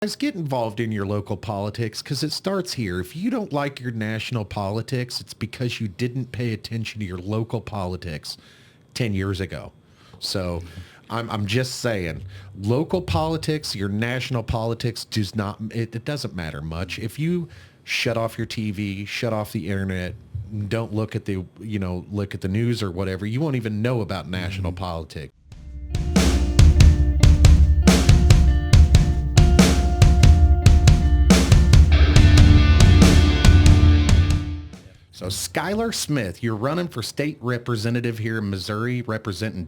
Guys, get involved in your local politics because it starts here. If you don't like your national politics, it's because you didn't pay attention to your local politics 10 years ago. So I'm just saying, local politics, your national politics does not, it doesn't matter much. If you shut off your TV, shut off the internet, don't look at the, look at the news or whatever, you won't even know about national politics. So Skyler Smith, you're running for state representative here in Missouri, representing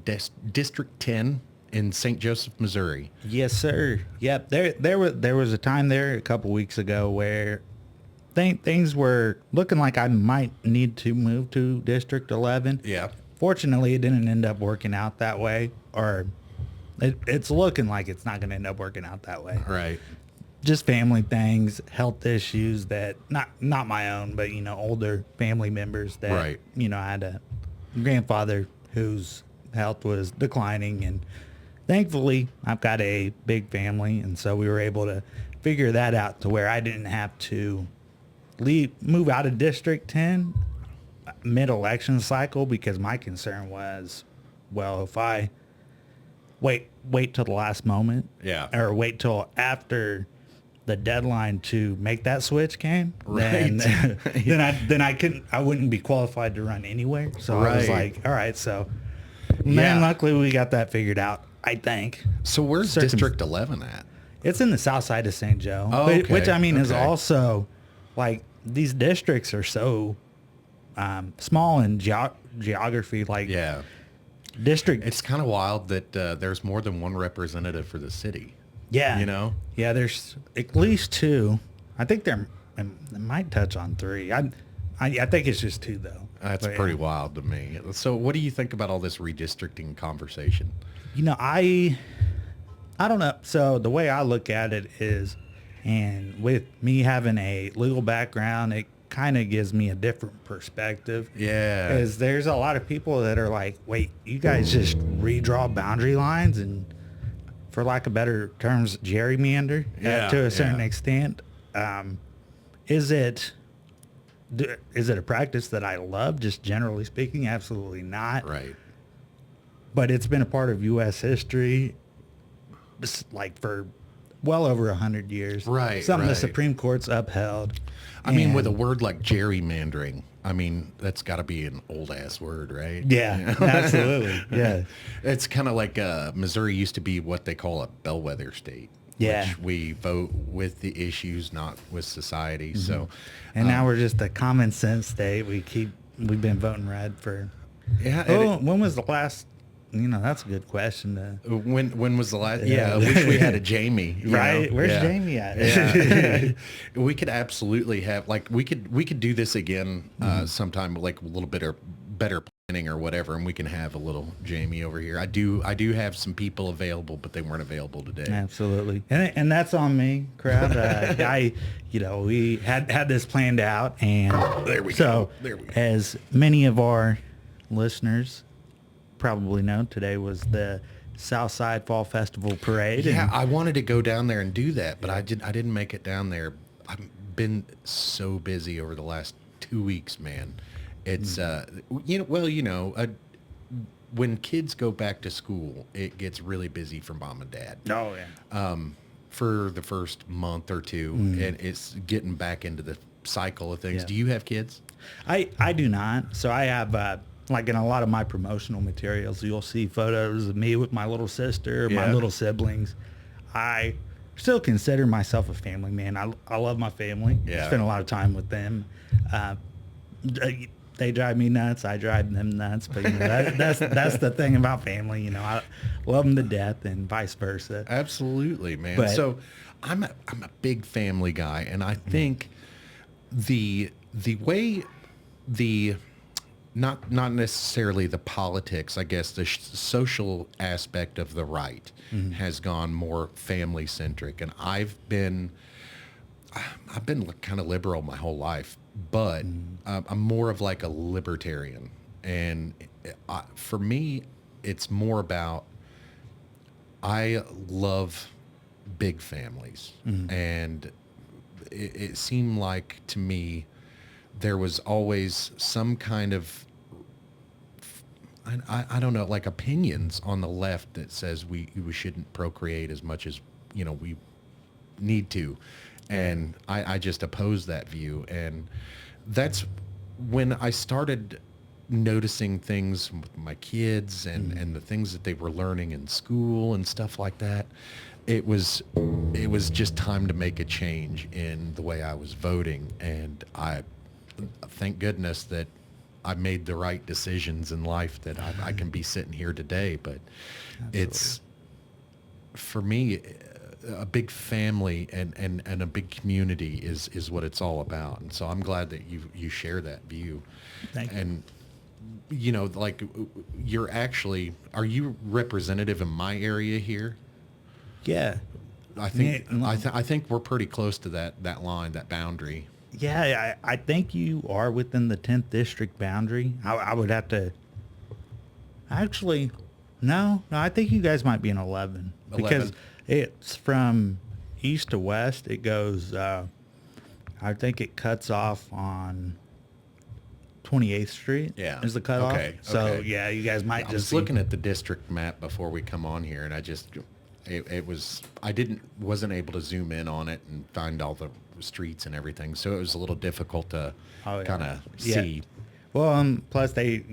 District 10 in St. Joseph, Missouri. Yes, sir. Yep. There was a time there a couple weeks ago where things were looking like I might need to move to District 11. Yeah. Fortunately, it didn't end up working out that way, or it's looking like it's not going to end up working out that way. Right. Just family things, health issues that not my own, but older family members that right. I had a grandfather whose health was declining, and thankfully I've got a big family, and so we were able to figure that out to where I didn't have to move out of District 10 mid-election cycle, because my concern was, well, if I wait till the last moment, or wait till after the deadline to make that switch came, right. then I wouldn't be qualified to run anywhere. So I was like, all right, so luckily we got that figured out, I think. So where's District 11 at? It's in the south side of St. Joe, okay. which I mean is also, like, these districts are so small in geography, like district. It's kind of wild that there's more than one representative for the city. Yeah. Yeah, there's at least two. I think they might touch on three. I think it's just two, though. That's pretty wild to me. So what do you think about all this redistricting conversation? I don't know. So the way I look at it is, and with me having a legal background, it kind of gives me a different perspective. Yeah. Because there's a lot of people that are like, wait, you guys just redraw boundary lines and, for lack of better terms, gerrymander to a certain extent. Is it a practice that I love, just generally speaking? Absolutely not. Right. But it's been a part of U.S. history, like, for well over 100 years. Right. Something the Supreme Court's upheld. I mean, with a word like gerrymandering, I mean, that's got to be an old-ass word, right? Yeah, absolutely. Yeah. It's kind of like Missouri used to be what they call a bellwether state. Yeah. Which we vote with the issues, not with society. Mm-hmm. So, and now we're just a common sense state. We've been voting red for. Yeah. When was the last? That's a good question. When was the last? Yeah, I wish we had a Jamie. Right? Where's Jamie at? Yeah. We could absolutely have, like, we could do this again sometime, like a little bit of better planning or whatever, and we can have a little Jamie over here. I do have some people available, but they weren't available today. Absolutely, and that's on me, crowd. We had this planned out, and there we go. As many of our listeners probably know, today was the Southside Fall Festival Parade. Yeah, I wanted to go down there and do that, but I didn't make it down there. I've been so busy over the last 2 weeks, man. It's when kids go back to school, it gets really busy for mom and dad. Oh yeah. For the first month or two, and it's getting back into the cycle of things. Yeah. Do you have kids? I do not. So I have. Like, in a lot of my promotional materials, you'll see photos of me with my little sister, my little siblings. I still consider myself a family man. I love my family. Yeah. Spend a lot of time with them. They drive me nuts. I drive them nuts. But that's the thing about family. I love them to death, and vice versa. Absolutely, man. So I'm a big family guy, and I think the way the not necessarily the politics, I guess the social aspect of the right has gone more family centric, and I've been kind of liberal my whole life, but I'm more of like a libertarian, and for me, it's more about, I love big families. And it seemed like to me there was always some kind of, I don't know, like opinions on the left that says we shouldn't procreate as much as, we need to. And I just oppose that view. And that's when I started noticing things with my kids and the things that they were learning in school and stuff like that. It was just time to make a change in the way I was voting. And I thank goodness that I made the right decisions in life, that I can be sitting here today. But it's, for me, a big family and a big community is what it's all about. And so I'm glad that you share that view. Thank you. And, like are you representative in my area here? Yeah. I think we're pretty close to that line, that boundary. Yeah, I think you are within the 10th district boundary. I would have to. Actually, no, I think you guys might be in 11. Because it's from east to west. It goes, I think it cuts off on 28th Street. Yeah. Is the cutoff. Okay. So, yeah, you guys might I was looking at the district map before we come on here, and wasn't able to zoom in on it and find all the streets and everything, so it was a little difficult to kind of see. Well, plus they,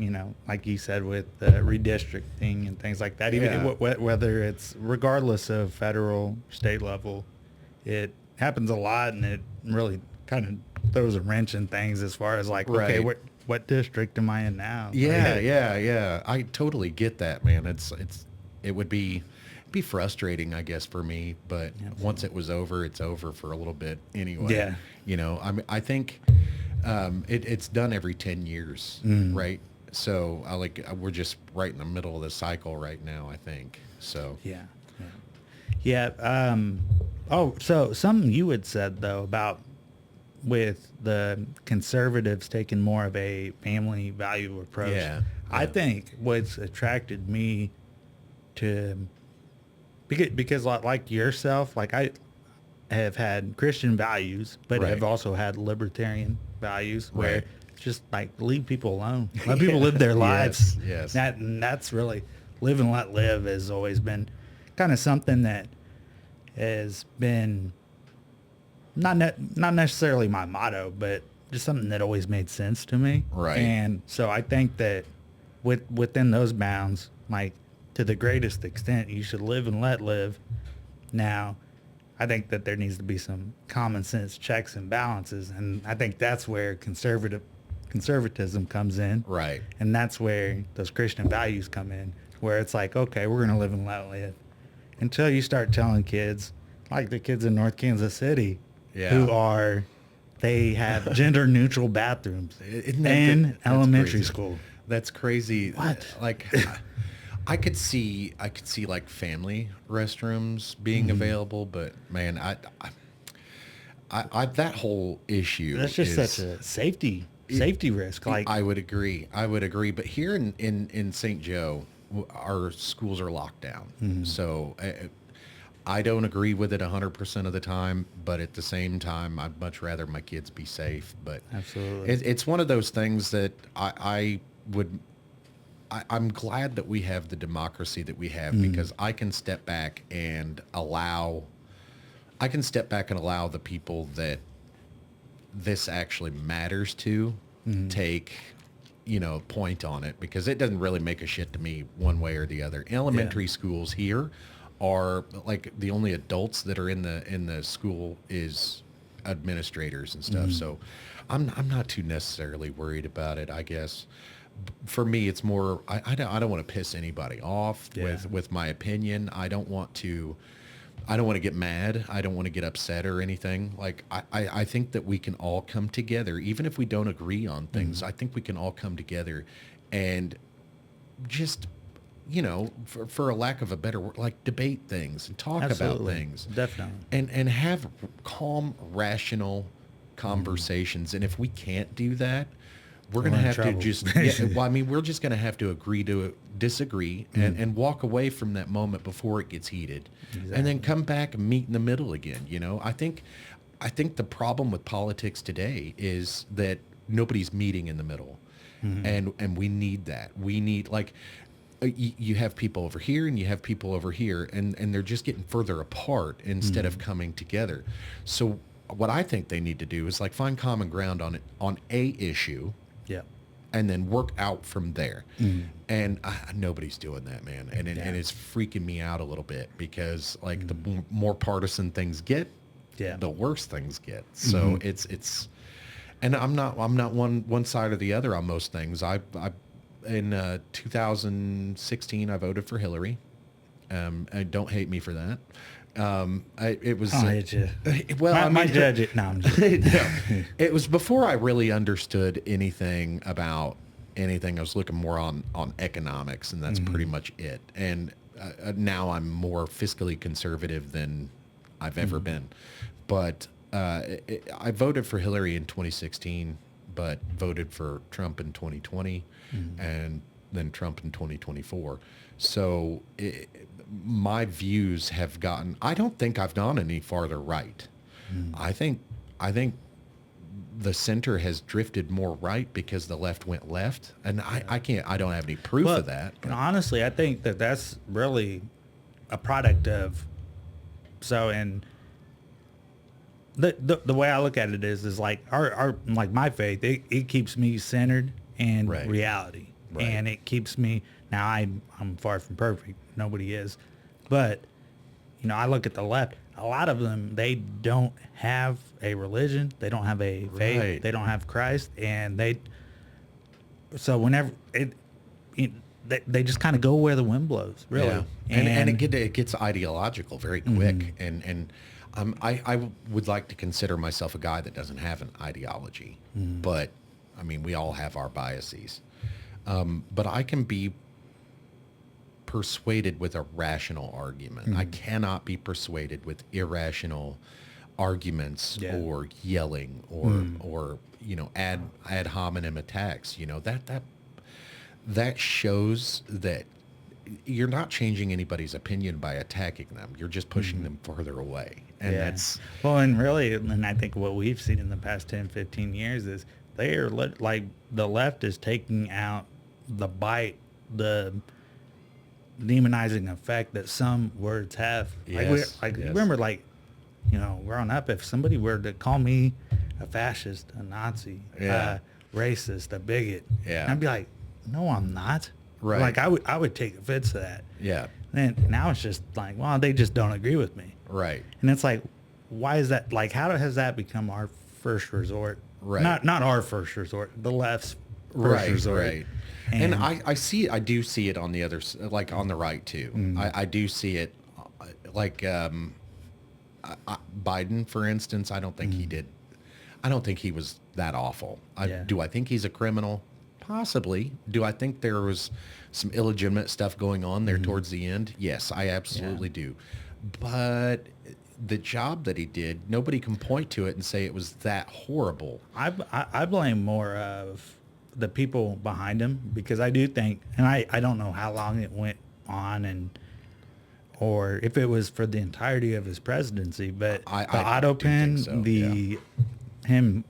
like you said, with redistricting and things like that, even whether it's regardless of federal, state level, it happens a lot, and it really kind of throws a wrench in things as far as like, okay, what district am I in now? Yeah. I totally get that, man. It would be frustrating, I guess, for me, but once it was over, it's over for a little bit anyway. Yeah. I think it's done every 10 years, right? So we're just right in the middle of the cycle right now, I think. So yeah. So something you had said though about with the conservatives taking more of a family value approach. Yeah. I think what's attracted me to, because like yourself, like I have had Christian values, but have also had libertarian values where it's just like leave people alone. Let people live their lives. Yes. That's really live and let live has always been kind of something that has been not necessarily my motto, but just something that always made sense to me. Right. And so I think that within those bounds, like to the greatest extent, you should live and let live. Now, I think that there needs to be some common sense checks and balances, and I think that's where conservatism comes in. Right. And that's where those Christian values come in, where it's like, okay, we're going to live and let live. Until you start telling kids, like the kids in North Kansas City, they have gender neutral bathrooms in elementary school. That's crazy. What? Like, I could see like family restrooms being available, but man, I that whole issue. That's just such a safety risk. Like, I would agree. But here in St. Joe, our schools are locked down. So I don't agree with it 100% of the time, but at the same time, I'd much rather my kids be safe. But absolutely, it's one of those things that I'm glad that we have the democracy that we have, because I can step back and allow the people that this actually matters to take, point on it, because it doesn't really make a shit to me one way or the other. Elementary schools here are like the only adults that are in the school is administrators and stuff. So I'm not too necessarily worried about it, I guess. For me, it's more, I don't want to piss anybody off with my opinion. I don't want to get mad. I don't want to get upset or anything. Like, I think that we can all come together, even if we don't agree on things. I think we can all come together and just, for a lack of a better word, like debate things and talk about things. Definitely. And have calm, rational conversations. And if we can't do that, we're going to have to just, well, I mean, we're just going to have to agree to disagree and walk away from that moment before it gets heated, and then come back and meet in the middle again. You know, I think the problem with politics today is that nobody's meeting in the middle, and we need that. We need, like, you have people over here and you have people over here, and they're just getting further apart instead of coming together. So what I think they need to do is, like, find common ground on a issue. Yeah. And then work out from there. And nobody's doing that, man. And it's freaking me out a little bit, because, like, the more partisan things get, the worse things get. So it's, and I'm not one side or the other on most things. In 2016, I voted for Hillary. And don't hate me for that. It was. I'll hate you. Well, I might judge it. No, I'm just no, it was before I really understood anything about anything. I was looking more on economics, and that's pretty much it. And now I'm more fiscally conservative than I've ever been. But I voted for Hillary in 2016, but voted for Trump in 2020, and then Trump in 2024. So my views have gotten, I don't think I've gone any farther right. I think the center has drifted more right because the left went left. And I don't have any proof of that. And honestly, I think that's really a product of, and the way I look at it is like our like my faith, it keeps me centered in reality. Right. And it keeps me, now I'm far from perfect. Nobody is. But, you know, I look at the left. A lot of them, they don't have a religion. They don't have a faith. Right. They don't have Christ. And so whenever they just kind of go where the wind blows, really. Yeah. And it gets ideological very quick. And I would like to consider myself a guy that doesn't have an ideology. But, I mean, we all have our biases. But I can be persuaded with a rational argument. I cannot be persuaded with irrational arguments or yelling or you know, ad hominem attacks. You know, that shows that you're not changing anybody's opinion by attacking them. You're just pushing them further away. And that's, well, and really, and I think what we've seen in the past 10, 15 years is they are like the left is taking out the bite, the demonizing effect that some words have. Yes, remember, like, you know, growing up, if somebody were to call me a fascist, a Nazi, a racist, a bigot, I'd be like, no, I'm not. Right. Like, I would take offense to that. Yeah. And now it's just like, well, they just don't agree with me. Right. And it's like, why is that? Like, how has that become our first resort? Right. Not our first resort, the left's first resort. Right. And I do see it on the other, like on the right too. I do see it, like Biden, for instance. I don't think he did. I don't think he was that awful. Do I think he's a criminal? Possibly. Do I think there was some illegitimate stuff going on there towards the end? Yes, I absolutely do. But the job that he did, nobody can point to it and say it was that horrible. I blame more of the people behind him, because I do think, and I don't know how long it went on, or if it was for the entirety of his presidency, but the auto pen, him,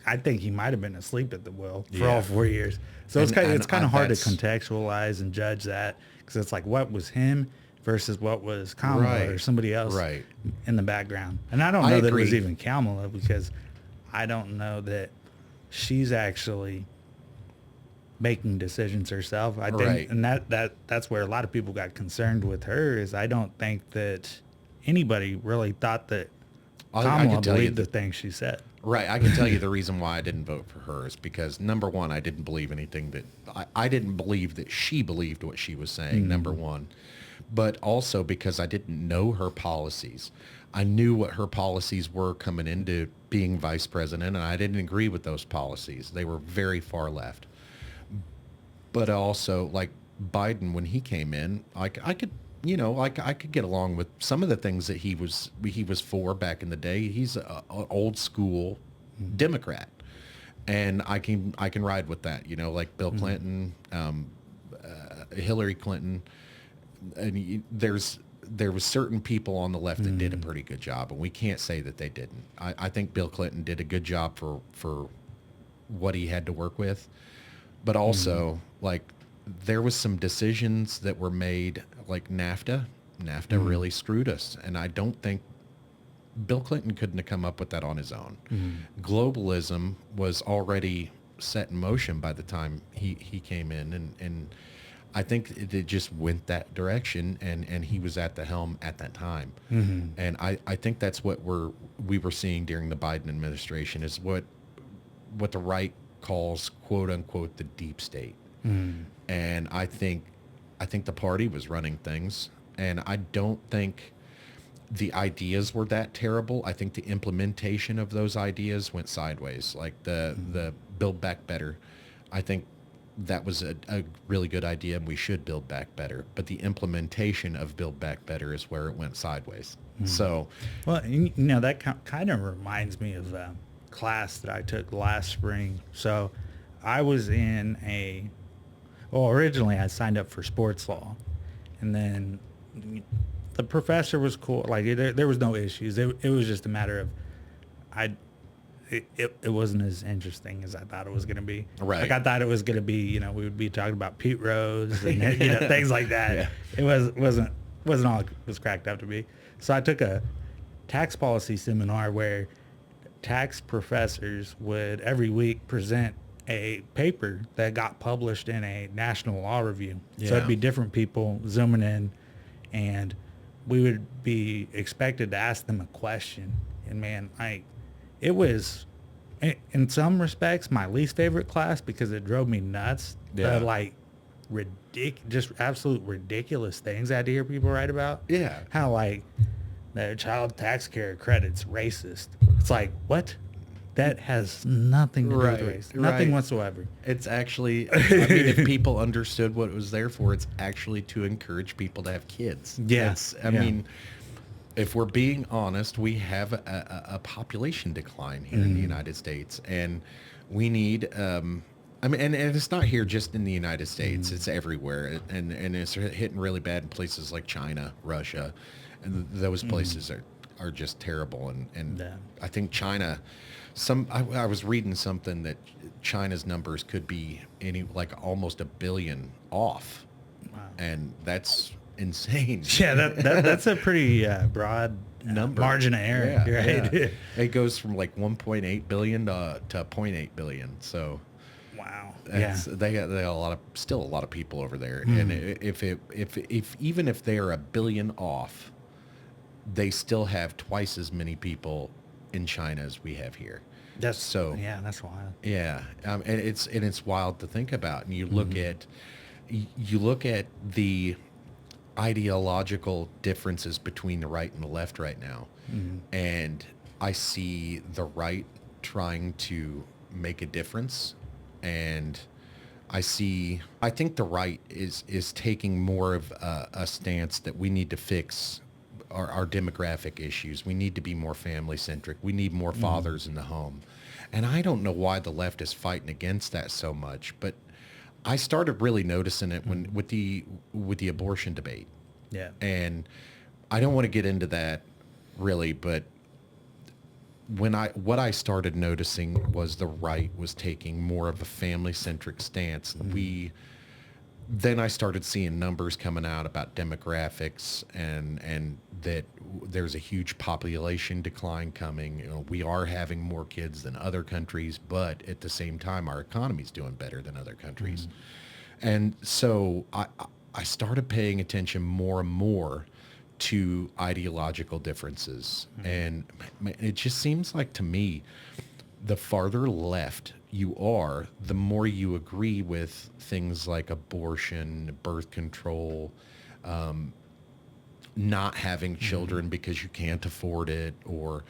I think he might have been asleep at the wheel for all 4 years. So it's kind of hard to contextualize and judge that, because it's like, what was him versus what was Kamala or somebody else in the background. And I don't know that it was even Kamala, because I don't know that she's actually making decisions herself. I think, and that's where a lot of people got concerned with her, is I don't think that anybody really thought that Kamala believed the things she said. Right. I can tell you the reason why I didn't vote for her is because, number one, I didn't believe anything that I didn't believe that she believed what she was saying, number one. But also because I didn't know her policies. I knew what her policies were coming into being vice president, and I didn't agree with those policies. They were very far left. But also, like Biden, when he came in, I could get along with some of the things that he was for back in the day. He's an old school Democrat, and I can ride with that. You know, like Bill Clinton, Hillary Clinton, and there was certain people on the left that did a pretty good job, and we can't say that they didn't. I think Bill Clinton did a good job for what he had to work with, but also like there was some decisions that were made, like NAFTA. NAFTA really screwed us, and I don't think Bill Clinton couldn't have come up with that on his own. Globalism was already set in motion by the time he came in, and I think it just went that direction, and he was at the helm at that time. And I think that's what we were seeing during the Biden administration, is what the right calls, quote unquote, the deep state. And I think the party was running things, and I don't think the ideas were that terrible. I think the implementation of those ideas went sideways, like the Build Back Better. I think that was a really good idea, and we should build back better. But the implementation of Build Back Better is where it went sideways. So, well, you know, that kind of reminds me of a class that I took last spring. So I was in originally I signed up for sports law, and then the professor was cool. Like there was no issues. It was just a matter of it wasn't as interesting as I thought it was going to be. Right. Like I thought it was going to be, you know, we would be talking about Pete Rose and you know, things like that. Yeah. It wasn't all it was cracked up to be. So I took a tax policy seminar where tax professors would every week present a paper that got published in a national law review. Yeah. So it'd be different people zooming in, and we would be expected to ask them a question. And man, it was, in some respects, my least favorite class because it drove me nuts. Yeah. The like just absolute ridiculous things I had to hear people write about. yeah. How like the child tax care credit's racist. It's like, what? That has nothing to do with race. Nothing whatsoever. It's actually, I mean, if people understood what it was there for, it's actually to encourage people to have kids. Yeah. I mean, if we're being honest, we have a population decline here in the United States, and we need, I mean, and it's not here just in the United States, it's everywhere. And it's hitting really bad in places like China, Russia, and those places are just terrible. And I think China, I was reading something that China's numbers could be almost 1 billion off. Wow. And that's insane. Yeah, that's a pretty broad number, margin of error. Yeah, Right? yeah. It goes from like 1.8 billion to 0.8 billion. So wow. they got still a lot of people over there. And if even if they are 1 billion off, they still have twice as many people in China as we have here. That's wild. Yeah, and it's wild to think about. And you look at the ideological differences between the right and the left right now, and I see the right trying to make a difference, and I think the right is taking more of a stance that we need to fix our demographic issues. We need to be more family centric. We need more fathers in the home. And I don't know why the left is fighting against that so much, but I started really noticing it with the abortion debate. Yeah. And I don't want to get into that really, but what I started noticing was the right was taking more of a family centric stance. Then I started seeing numbers coming out about demographics and that there's a huge population decline coming. You know, we are having more kids than other countries, but at the same time, our economy's doing better than other countries. And so I started paying attention more and more to ideological differences. And it just seems like to me, the farther left you are, the more you agree with things like abortion, birth control, not having children because you can't afford it, or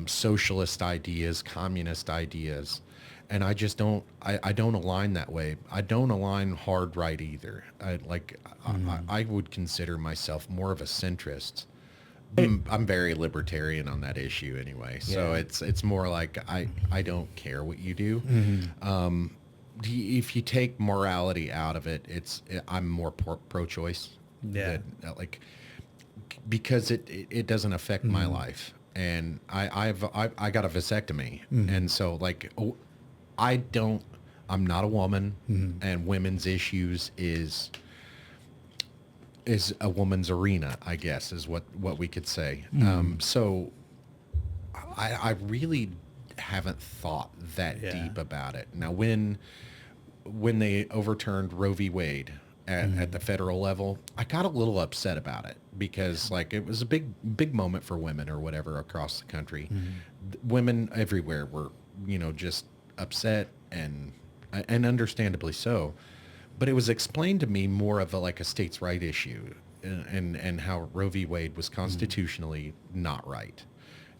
socialist ideas, communist ideas. And I just don't, I don't align that way. I don't align hard right either. I would consider myself more of a centrist, I'm very libertarian on that issue anyway. So it's more like I don't care what you do. If you take morality out of it, I'm more pro-choice. Yeah. Like, because it doesn't affect my life, and I got a vasectomy, and so like I'm not a woman, and women's issues is a woman's arena, I guess, is what we could say. So I really haven't thought that deep about it. Now, when they overturned Roe v. Wade at the federal level, I got a little upset about it because like it was a big moment for women or whatever across the country. Women everywhere were, just upset and understandably so. But it was explained to me more of like a states' right issue, and how Roe v. Wade was constitutionally not right.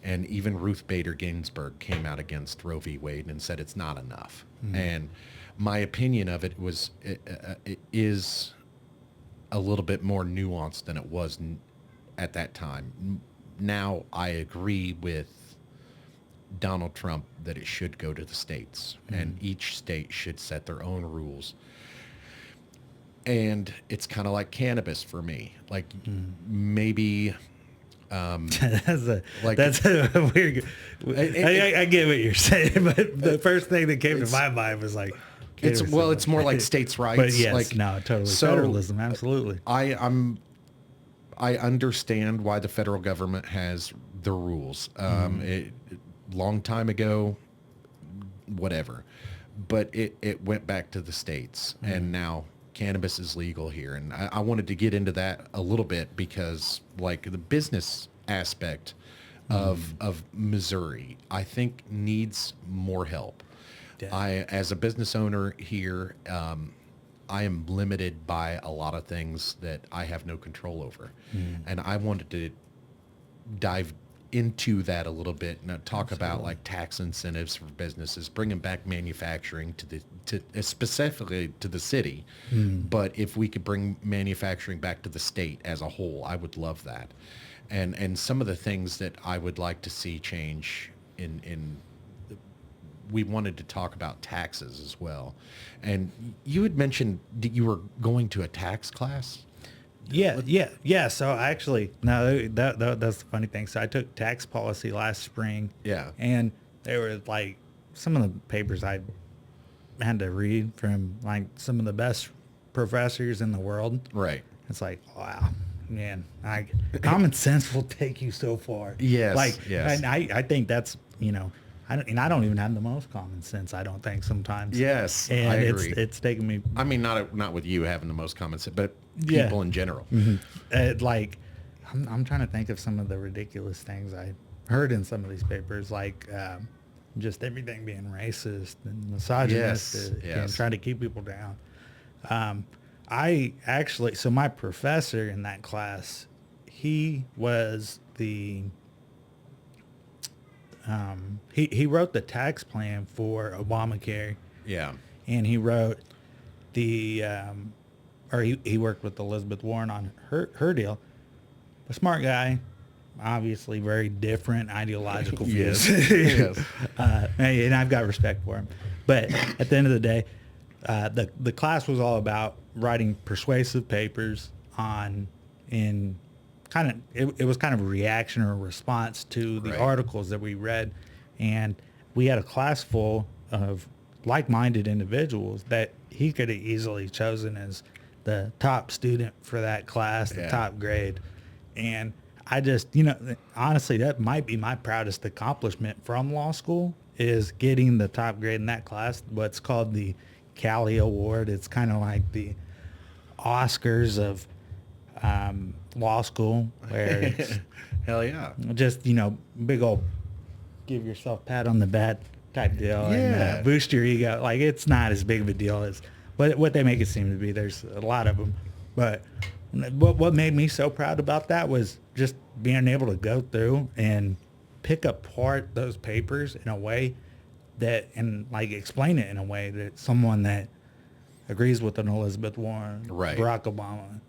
And even Ruth Bader Ginsburg came out against Roe v. Wade and said it's not enough. And my opinion of it is a little bit more nuanced than it was at that time. Now I agree with Donald Trump that it should go to the states, and each state should set their own rules. And it's kind of like cannabis for me. Like maybe that's a weird. I get what you're saying, but the first thing that came to my mind was like, it's more like states' rights. But yes, like, no, totally federalism, absolutely. I understand why the federal government has the rules. Long time ago, whatever, but it went back to the states, and now cannabis is legal here. And I wanted to get into that a little bit because like the business aspect of Missouri, I think needs more help. Yeah. As a business owner here, I am limited by a lot of things that I have no control over. And I wanted to dive into that a little bit and talk about like tax incentives for businesses, bringing back manufacturing to specifically to the city. But if we could bring manufacturing back to the state as a whole, I would love that. And some of the things that I would like to see change in we wanted to talk about taxes as well. And you had mentioned that you were going to a tax class. Yeah. So actually, no, that's the funny thing. So I took tax policy last spring. Yeah. And they were like some of the papers I had to read from like some of the best professors in the world. Right. It's like, wow, man, common sense will take you so far. Yes. And I think that's, I don't even have the most common sense, I don't think, sometimes. Yes, and I agree. It's taken me. I mean, not with you having the most common sense, but people in general. I'm trying to think of some of the ridiculous things I heard in some of these papers, like just everything being racist and misogynistic and trying to keep people down. So my professor in that class, he was the... he wrote the tax plan for Obamacare. Yeah. And he wrote he worked with Elizabeth Warren on her deal. A smart guy, obviously very different ideological views. Yes. And I've got respect for him. But at the end of the day, the class was all about writing persuasive papers it was kind of a reaction or a response to the articles that we read. And we had a class full of like-minded individuals that he could have easily chosen as the top student for that class, the top grade. And I just, honestly, that might be my proudest accomplishment from law school, is getting the top grade in that class, what's called the Cali Award. It's kind of like the Oscars of law school, where it's hell yeah, just big old give yourself pat on the back type deal, and boost your ego. Like, it's not as big of a deal as what they make it seem to be. There's a lot of them, but what made me so proud about that was just being able to go through and pick apart those papers in a way and explain it in a way that someone that agrees with an Elizabeth Warren, Barack Obama,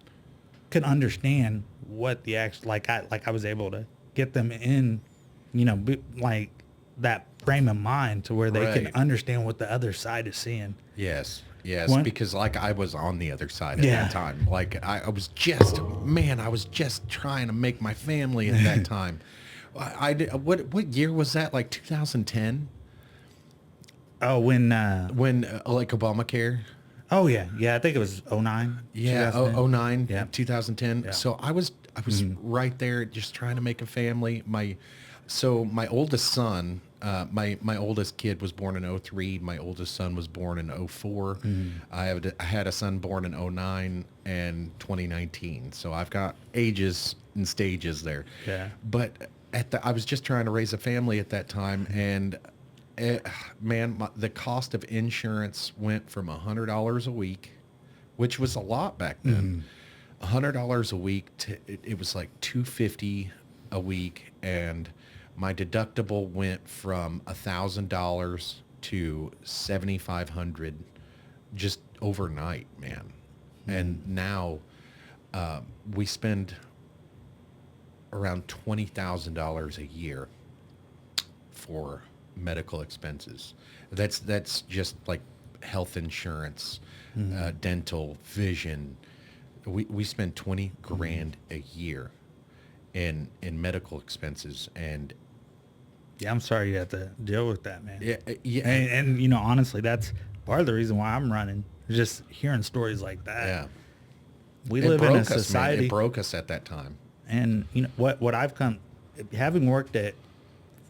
can understand what the actual, I was able to get them in, like that frame of mind to where they can understand what the other side is seeing. Yes. Yes, because like I was on the other side at that time. Like I was just trying to make my family at that time. I did, what year was that? Like 2010? Oh, when like Obamacare? Oh yeah. I think it was 09. Yeah, 09, Yeah. 2010. Yeah. So I was right there just trying to make a family. My oldest son, my oldest kid was born in 03. My oldest son was born in 04. I had a son born in 09 and 2019. So I've got ages and stages there. Yeah. But I was just trying to raise a family at that time, and the cost of insurance went from $100 a week, which was a lot back then. $100 a week to it was like $250 a week, and my deductible went from $1,000 to $7,500 just overnight, man. And now we spend around $20,000 a year for medical expenses. That's just like health insurance, dental, vision. We spend 20 grand a year in medical expenses, and yeah, I'm sorry you have to deal with that, man. yeah, And honestly, that's part of the reason why I'm running. Just hearing stories like that. yeah. We It live in a broke us, man. society. It broke us at that time. And what I've having worked at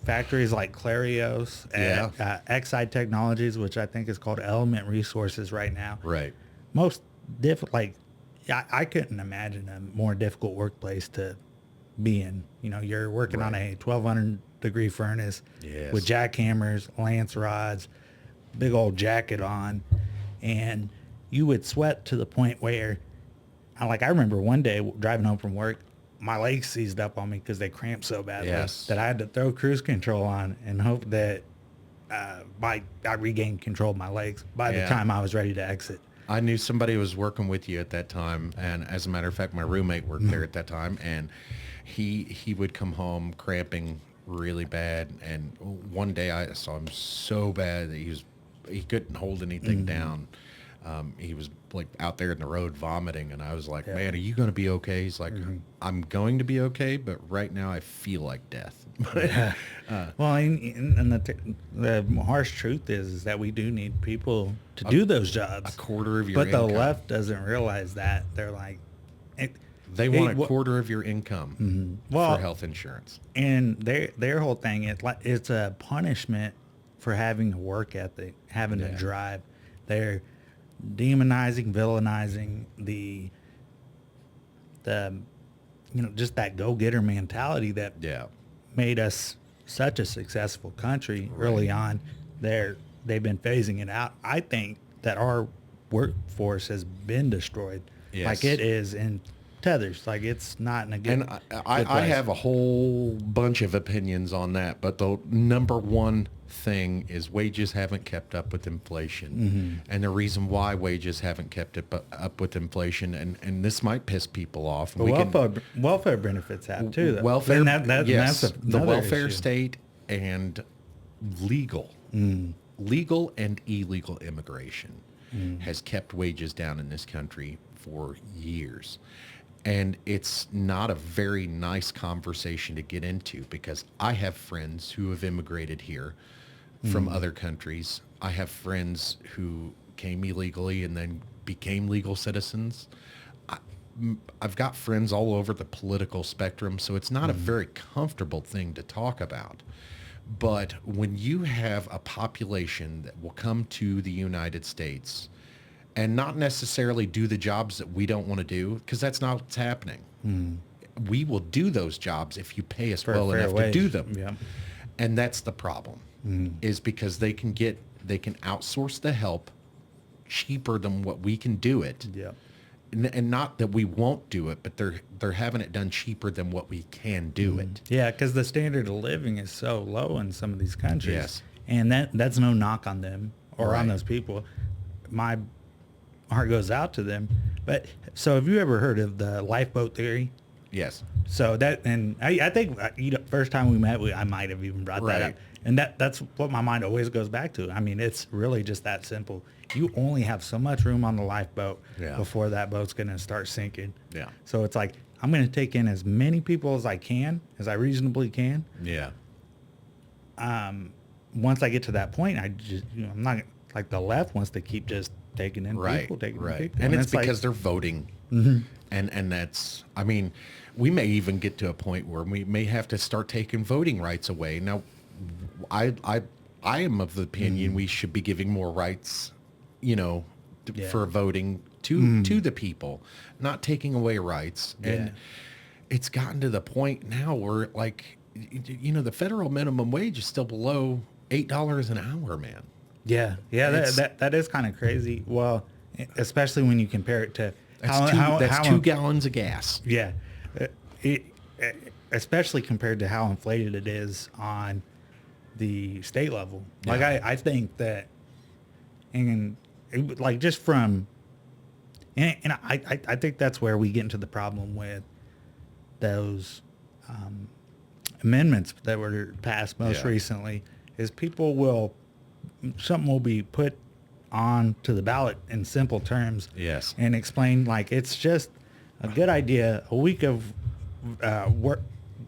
factories like Clarios, at Exide Technologies, which I think is called Element Resources right now. Right. Most difficult, I couldn't imagine a more difficult workplace to be in. You're working on a 1,200 degree furnace with jackhammers, lance rods, big old jacket on, and you would sweat to the point where, I remember one day driving home from work, my legs seized up on me because they cramped so badly that I had to throw cruise control on and hope that I regained control of my legs by the time I was ready to exit. I knew somebody was working with you at that time, and as a matter of fact, my roommate worked there at that time, and he would come home cramping really bad, and one day I saw him so bad that he couldn't hold anything down. He was like out there in the road vomiting, and I was like, man, are you going to be okay? He's like, I'm going to be okay, but right now I feel like death. Well, and the harsh truth is that we do need people to do those jobs. A quarter of your income. income. The left doesn't realize that. They're like... They want a quarter of your income for health insurance. And their whole thing is it's a punishment for having a work ethic, having a drive. They're demonizing, villainizing the just that go-getter mentality that made us such a successful country early on. They've been phasing it out. I think that our workforce has been destroyed. Yes. Like it is in tethers. Like it's not in a good. And I have a whole bunch of opinions on that, but the number one thing is wages haven't kept up with inflation. And the reason why wages haven't kept up with inflation, and this might piss people off. But welfare benefits have too, though. Welfare, that's the welfare issue. state and legal and illegal immigration has kept wages down in this country for years. And it's not a very nice conversation to get into, because I have friends who have immigrated here from other countries. I have friends who came illegally and then became legal citizens. I've got friends all over the political spectrum, so it's not a very comfortable thing to talk about. But when you have a population that will come to the United States and not necessarily do the jobs that we don't want to do, because that's not what's happening. We will do those jobs if you pay us well enough to do them. Yeah. And that's the problem, is because they can outsource the help cheaper than what we can do it. Yeah. And not that we won't do it, but they're having it done cheaper than what we can do it. Yeah, because the standard of living is so low in some of these countries. Yes. And that's no knock on them or on those people. My heart goes out to them. But so have you ever heard of the lifeboat theory? Yes. So that, and I think first time we met, I might have even brought that up. And that's what my mind always goes back to. I mean, it's really just that simple. You only have so much room on the lifeboat before that boat's going to start sinking. Yeah. So it's like, I'm going to take in as many people as I can, as I reasonably can. Yeah. Once I get to that point, I just, I'm not like the left wants to keep just taking in people, taking in people. And it's because they're voting. Mm-hmm. And that's, I mean, we may even get to a point where we may have to start taking voting rights away. Now, I am of the opinion we should be giving more rights, for voting to the people, not taking away rights. And it's gotten to the point now where, like, the federal minimum wage is still below $8 an hour, man. Yeah, that is kind of crazy. Well, especially when you compare it to that's 2 gallons of gas. Yeah, especially compared to how inflated it is on the state level. Yeah. Like I think that, and like just from, and I think that's where we get into the problem with those amendments that were passed most recently. Is something will be put on to the ballot in simple terms. Yes. And explain like it's just a good idea. A week of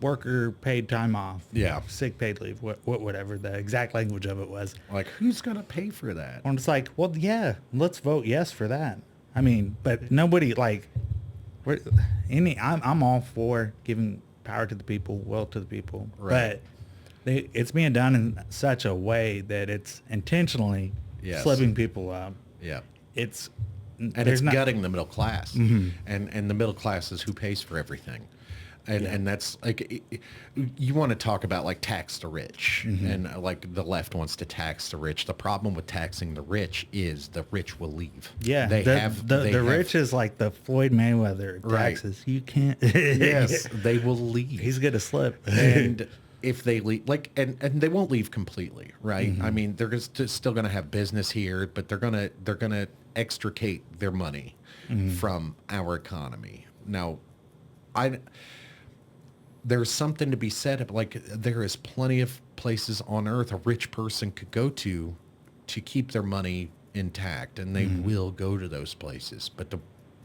worker paid time off. Yeah. Sick paid leave. Whatever the exact language of it was. Like, who's gonna pay for that? And it's like, well, yeah, let's vote yes for that. I mean, but nobody like. I'm all for giving power to the people, will to the people, right. But it's being done in such a way that it's intentionally slipping people up. Yeah. It's gutting the middle class. Mm-hmm. And the middle class is who pays for everything. And that's like, you want to talk about like tax the rich, and like the left wants to tax the rich. The problem with taxing the rich is the rich will leave. Yeah, the rich is like the Floyd Mayweather taxes. Right. You can't. Yes, they will leave. He's gonna slip. And if they leave, like, and they won't leave completely, right? Mm-hmm. I mean, they're still gonna have business here, but they're gonna extricate their money from our economy. Now, there's something to be said, like, there is plenty of places on earth a rich person could go to keep their money intact, and they will go to those places. But the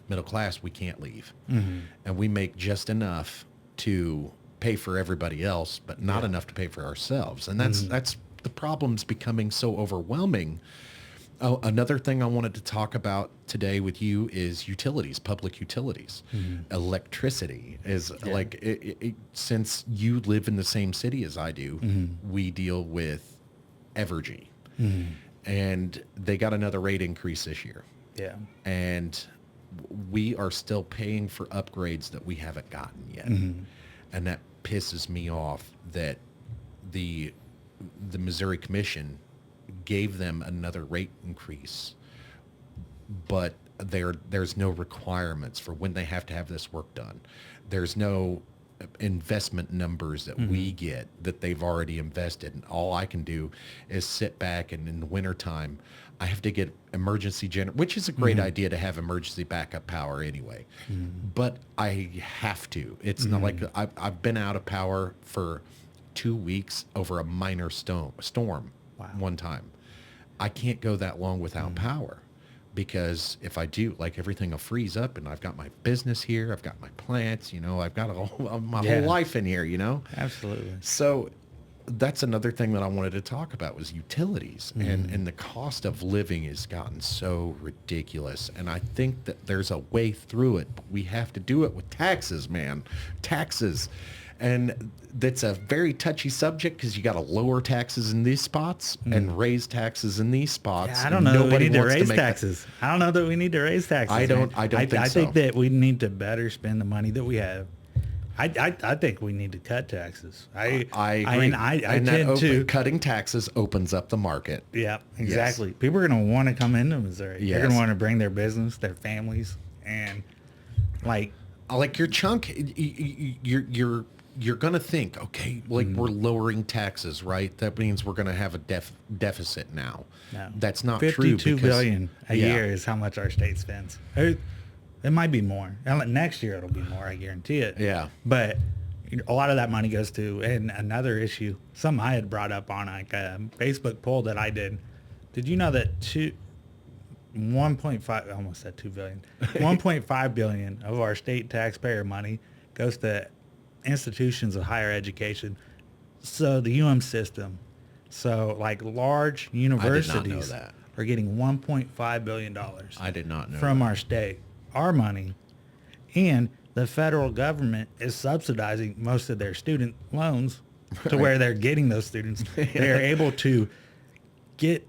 middle class, we can't leave. And we make just enough to pay for everybody else, but not enough to pay for ourselves. And that's the problem's becoming so overwhelming. Oh, another thing I wanted to talk about today with you is utilities, public utilities. Electricity is like, since you live in the same city as I do, we deal with Evergy. And they got another rate increase this year. Yeah. And we are still paying for upgrades that we haven't gotten yet. And that pisses me off that the Missouri Commission gave them another rate increase, but there's no requirements for when they have to have this work done. There's no investment numbers that we get that they've already invested. And all I can do is sit back, and in the wintertime, I have to get emergency which is a great idea to have emergency backup power anyway. But I have to. It's not like I've been out of power for 2 weeks over a minor storm. Wow. One time. I can't go that long without power, because if I do, like, everything will freeze up, and I've got my business here, I've got my plants, I've got my whole life in here, Absolutely. So that's another thing that I wanted to talk about was utilities, and the cost of living has gotten so ridiculous. And I think that there's a way through it, but we have to do it with taxes, man. Taxes. And that's a very touchy subject, because you got to lower taxes in these spots and raise taxes in these spots. Yeah, I don't know that we need to raise taxes. I don't know that we need to raise taxes. I don't think so. I think that we need to better spend the money that we have. I think we need to cut taxes. I agree. I tend to cutting taxes opens up the market. Yeah, exactly. Yes. People are going to want to come into Missouri. Yes. They're going to want to bring their business, their families, and like your chunk. You're going to think, okay, like, we're lowering taxes, right? That means we're going to have a deficit now. No. That's not true. $52 billion a year is how much our state spends. It might be more. And next year it'll be more, I guarantee it. Yeah. But a lot of that money goes to, and another issue, something I had brought up on like a Facebook poll that I did. Did you know that 1.5, I almost said 2 billion, 1.5 billion of our state taxpayer money goes to institutions of higher education. So the UM system, so like large universities are getting $1.5 billion. I did not know from that. our state, our money, and the federal government is subsidizing most of their student loans to where they're getting those students. They're able to get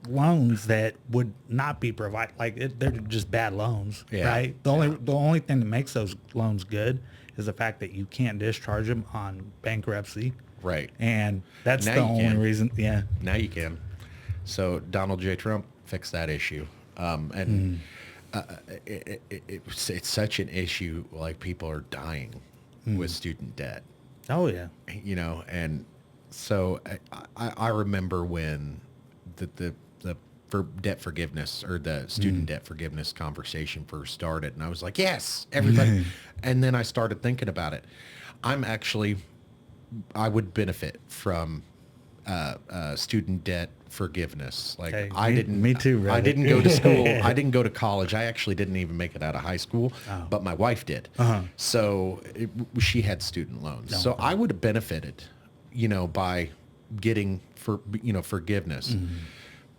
loans that would not be provided. They're just bad loans, right? The only thing that makes those loans good is the fact that you can't discharge them on bankruptcy. Right. And that's Now the you only can. reason. Yeah. Now you can. So Donald J. Trump fixed that issue. It's such an issue. Like, people are dying with student debt. Oh, yeah. You know, and so I remember when the for debt forgiveness, or the student debt forgiveness conversation first started, and I was like, yes, everybody. And then I started thinking about it. I would benefit from student debt forgiveness. Like, hey, me too, brother. I didn't go to school. I didn't go to college. I actually didn't even make it out of high school, but my wife did. So she had student loans. So I would have benefited, you know, by getting forgiveness.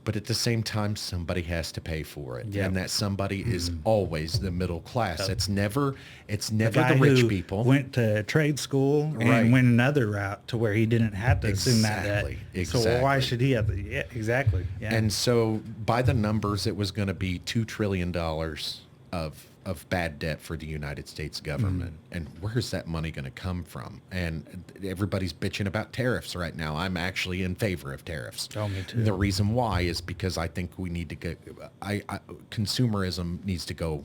But at the same time, somebody has to pay for it, and that somebody is always the middle class. It's never the rich people. Went to trade school and went another route to where he didn't have to assume that debt. Exactly. So why should he have to? Yeah, exactly. Yeah. And so, by the numbers, it was going to be $2 trillion of bad debt for the United States government. And where's that money going to come from? And everybody's bitching about tariffs right now. I'm actually in favor of tariffs. Oh, me too. The reason why is because I think we need to go. Consumerism needs to go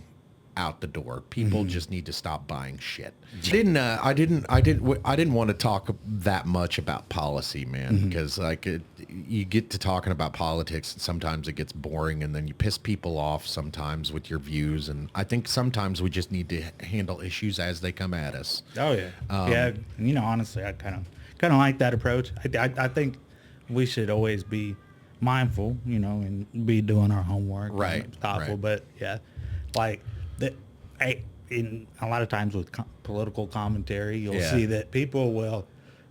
out the door. People just need to stop buying shit. I didn't want to talk that much about policy, man, because you get to talking about politics and sometimes it gets boring, and then you piss people off sometimes with your views. And I think sometimes we just need to handle issues as they come at us. Oh yeah, yeah. You know, honestly, I kind of like that approach. I think we should always be mindful, you know, and be doing our homework, right? Thoughtful, Right. But yeah, like that. In a lot of times with political commentary, you'll see that people will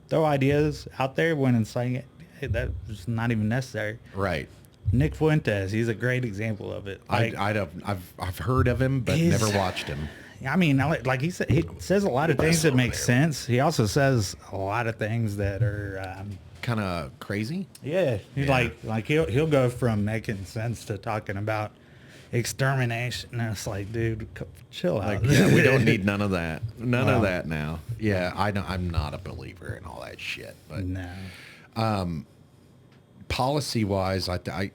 throw ideas out there when it's like, hey, that's not even necessary. Right. Nick Fuentes, he's a great example of it. Like, I've heard of him, but never watched him. I mean, like he says a lot of things that make sense. He also says a lot of things that are kind of crazy. Yeah, like he'll go from making sense to talking about extermination, and it's like, dude, chill out. We don't need none of that. None of that now. Yeah, I'm not a believer in all that shit. But no. Policy-wise, I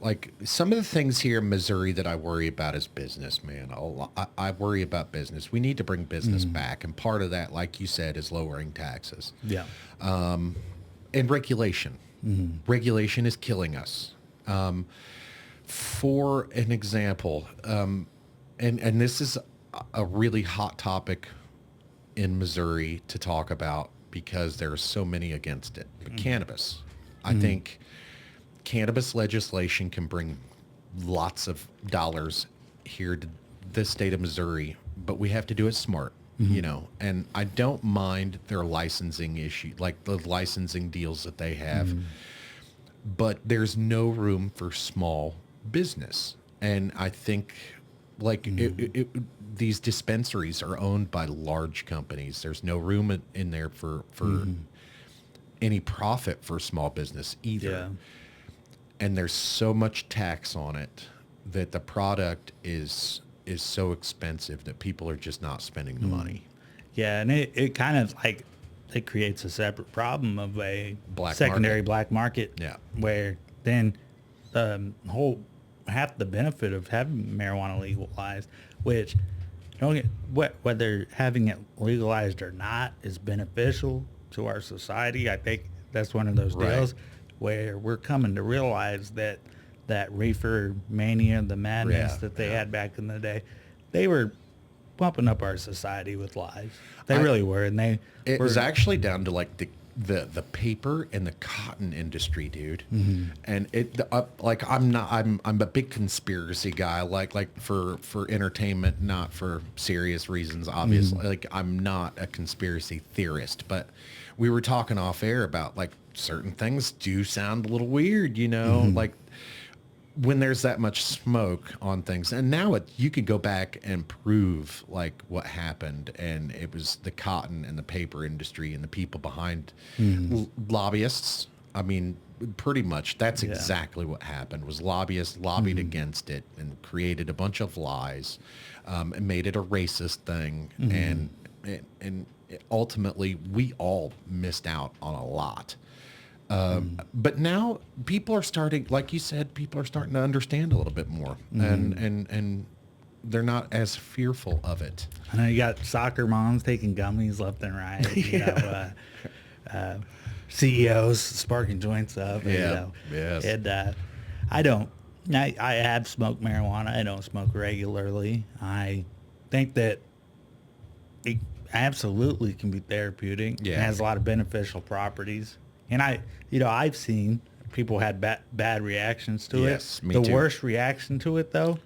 like some of the things here in Missouri that I worry about is business, man. I worry about business. We need to bring business back, and part of that, like you said, is lowering taxes. Yeah. And regulation. Regulation is killing us. For an example, and this is a really hot topic in Missouri to talk about because there are so many against it. But cannabis, I think cannabis legislation can bring lots of dollars here to the state of Missouri, but we have to do it smart, you know. And I don't mind their licensing issue, like the licensing deals that they have, but there's no room for small business. And I think like these dispensaries are owned by large companies. There's no room in there for any profit for small business either. Yeah. And there's so much tax on it that the product is so expensive that people are just not spending the money. Yeah, and it kind of like it creates a separate problem of a Black secondary market. black market. Yeah. Where then whole half the benefit of having marijuana legalized, which don't get whether having it legalized or not is beneficial to our society. I think that's one of those deals where we're coming to realize that reefer mania, the madness that they had back in the day, they were pumping up our society with lies. They really were, and it was actually down to like the paper and the cotton industry, dude. And like I'm a big conspiracy guy, like for entertainment, not for serious reasons, obviously. Like I'm not a conspiracy theorist, but we were talking off air about like certain things do sound a little weird, like when there's that much smoke on things. And now you could go back and prove like what happened, and it was the cotton and the paper industry and the people behind lobbyists. I mean, pretty much that's exactly what happened. Was lobbyists lobbied against it and created a bunch of lies, and made it a racist thing, and ultimately we all missed out on a lot. But now people are starting, like you said, people are starting to understand a little bit more, and they're not as fearful of it. I know you got soccer moms taking gummies left and right. You know, CEOs sparking joints up. Yes. And I have smoked marijuana. I don't smoke regularly. I think that it absolutely can be therapeutic. Yeah. It has a lot of beneficial properties. And I've seen people had bad reactions to it. Yes, me the too. worst reaction to it, though,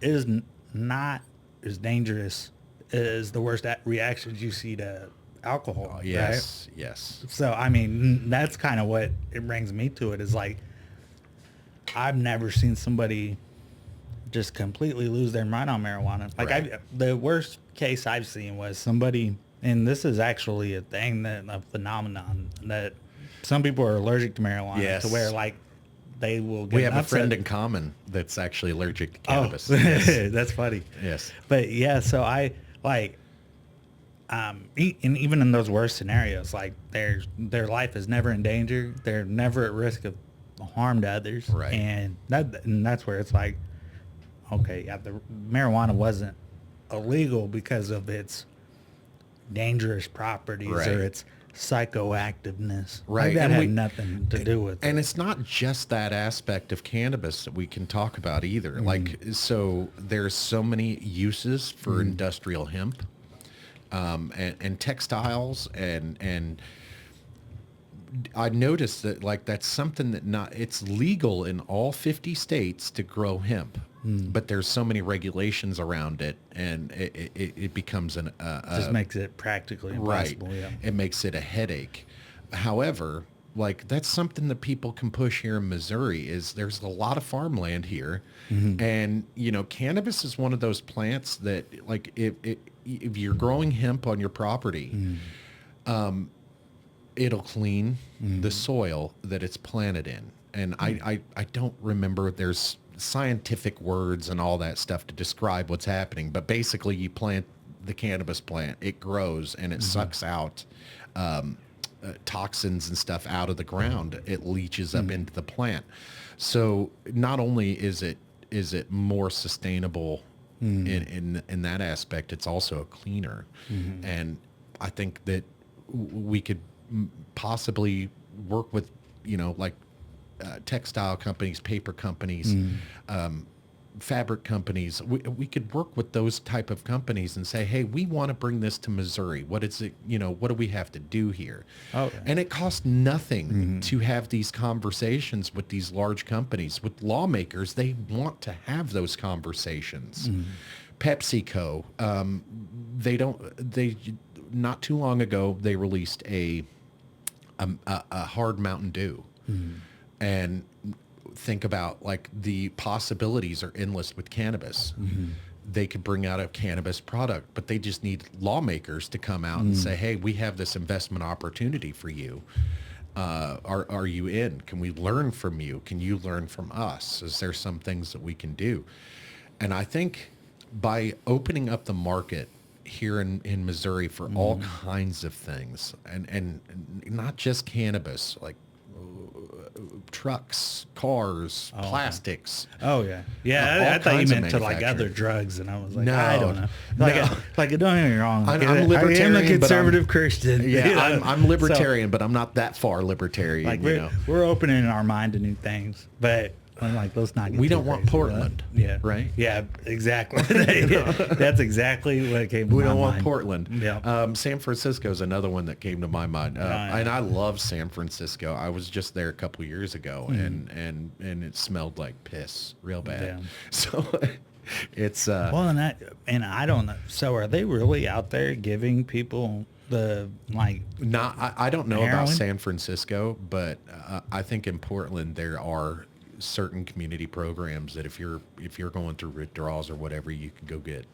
is not as dangerous as the worst reactions you see to alcohol. Yes, right? yes. So, I mean, that's kind of what it brings me to it, is like, I've never seen somebody just completely lose their mind on marijuana. Like, Right. the worst case I've seen was somebody, and this is actually a phenomenon that some people are allergic to marijuana. Yes. To where, like, they will get We have a upset. friend in common that's actually allergic to cannabis. Oh, Yes. that's funny. Yes. But yeah, so I like, and even in those worst scenarios, like their life is never in danger. They're never at risk of harm to others. Right. And that's where it's like, okay, yeah, the marijuana wasn't illegal because of its dangerous properties Right. or its psychoactiveness. Right. Like, that And had we- nothing to do with And it. it's not just that aspect of cannabis that we can talk about either. Like, so there's so many uses for industrial hemp, and textiles, and I noticed that like that's something that it's legal in all 50 states to grow hemp, but there's so many regulations around it, and it becomes Just makes it practically impossible. right. Yeah. It makes it a headache. However, like that's something that people can push here in Missouri. Is there's a lot of farmland here, and cannabis is one of those plants that like if you're growing hemp on your property, it'll clean the soil that it's planted in. And I don't remember, there's scientific words and all that stuff to describe what's happening, but basically you plant the cannabis plant, it grows, and it sucks out toxins and stuff out of the ground. It leaches up into the plant. So not only is it more sustainable in that aspect, it's also a cleaner. And I think that we could possibly work with, like textile companies, paper companies, fabric companies. We could work with those type of companies and say, hey, we want to bring this to Missouri. What is it? What do we have to do here? Okay. And it costs nothing to have these conversations with these large companies. With lawmakers, they want to have those conversations. PepsiCo, not too long ago, they released a hard Mountain Dew. And think about like the possibilities are endless with cannabis. They could bring out a cannabis product, but they just need lawmakers to come out and say, hey, we have this investment opportunity for you. Are you in? Can we learn from you? Can you learn from us? Is there some things that we can do? And I think by opening up the market here in Missouri for all kinds of things, and not just cannabis, like trucks, cars, plastics. Oh yeah, all I thought you kinds of meant to like manufacturing. other drugs, and I was like, No, I don't know. no. Like don't get me wrong. I'm I am libertarian, a but I'm- conservative Christian. Yeah, I'm libertarian, but I'm not that far libertarian. Like we're opening our mind to new things, but I'm like, let's not get we too don't want crazy, Portland. Yeah. Right? Yeah, exactly. That's exactly what came to We my don't want mind. Portland. Yeah. San Francisco is another one that came to my mind. yeah. And I love San Francisco. I was just there a couple years ago, and it smelled like piss real bad. Yeah. So it's Well, and I don't know. So are they really out there giving people the like? I don't know about heroin? San Francisco, but I think in Portland there are certain community programs that if you're going through withdrawals or whatever, you can go get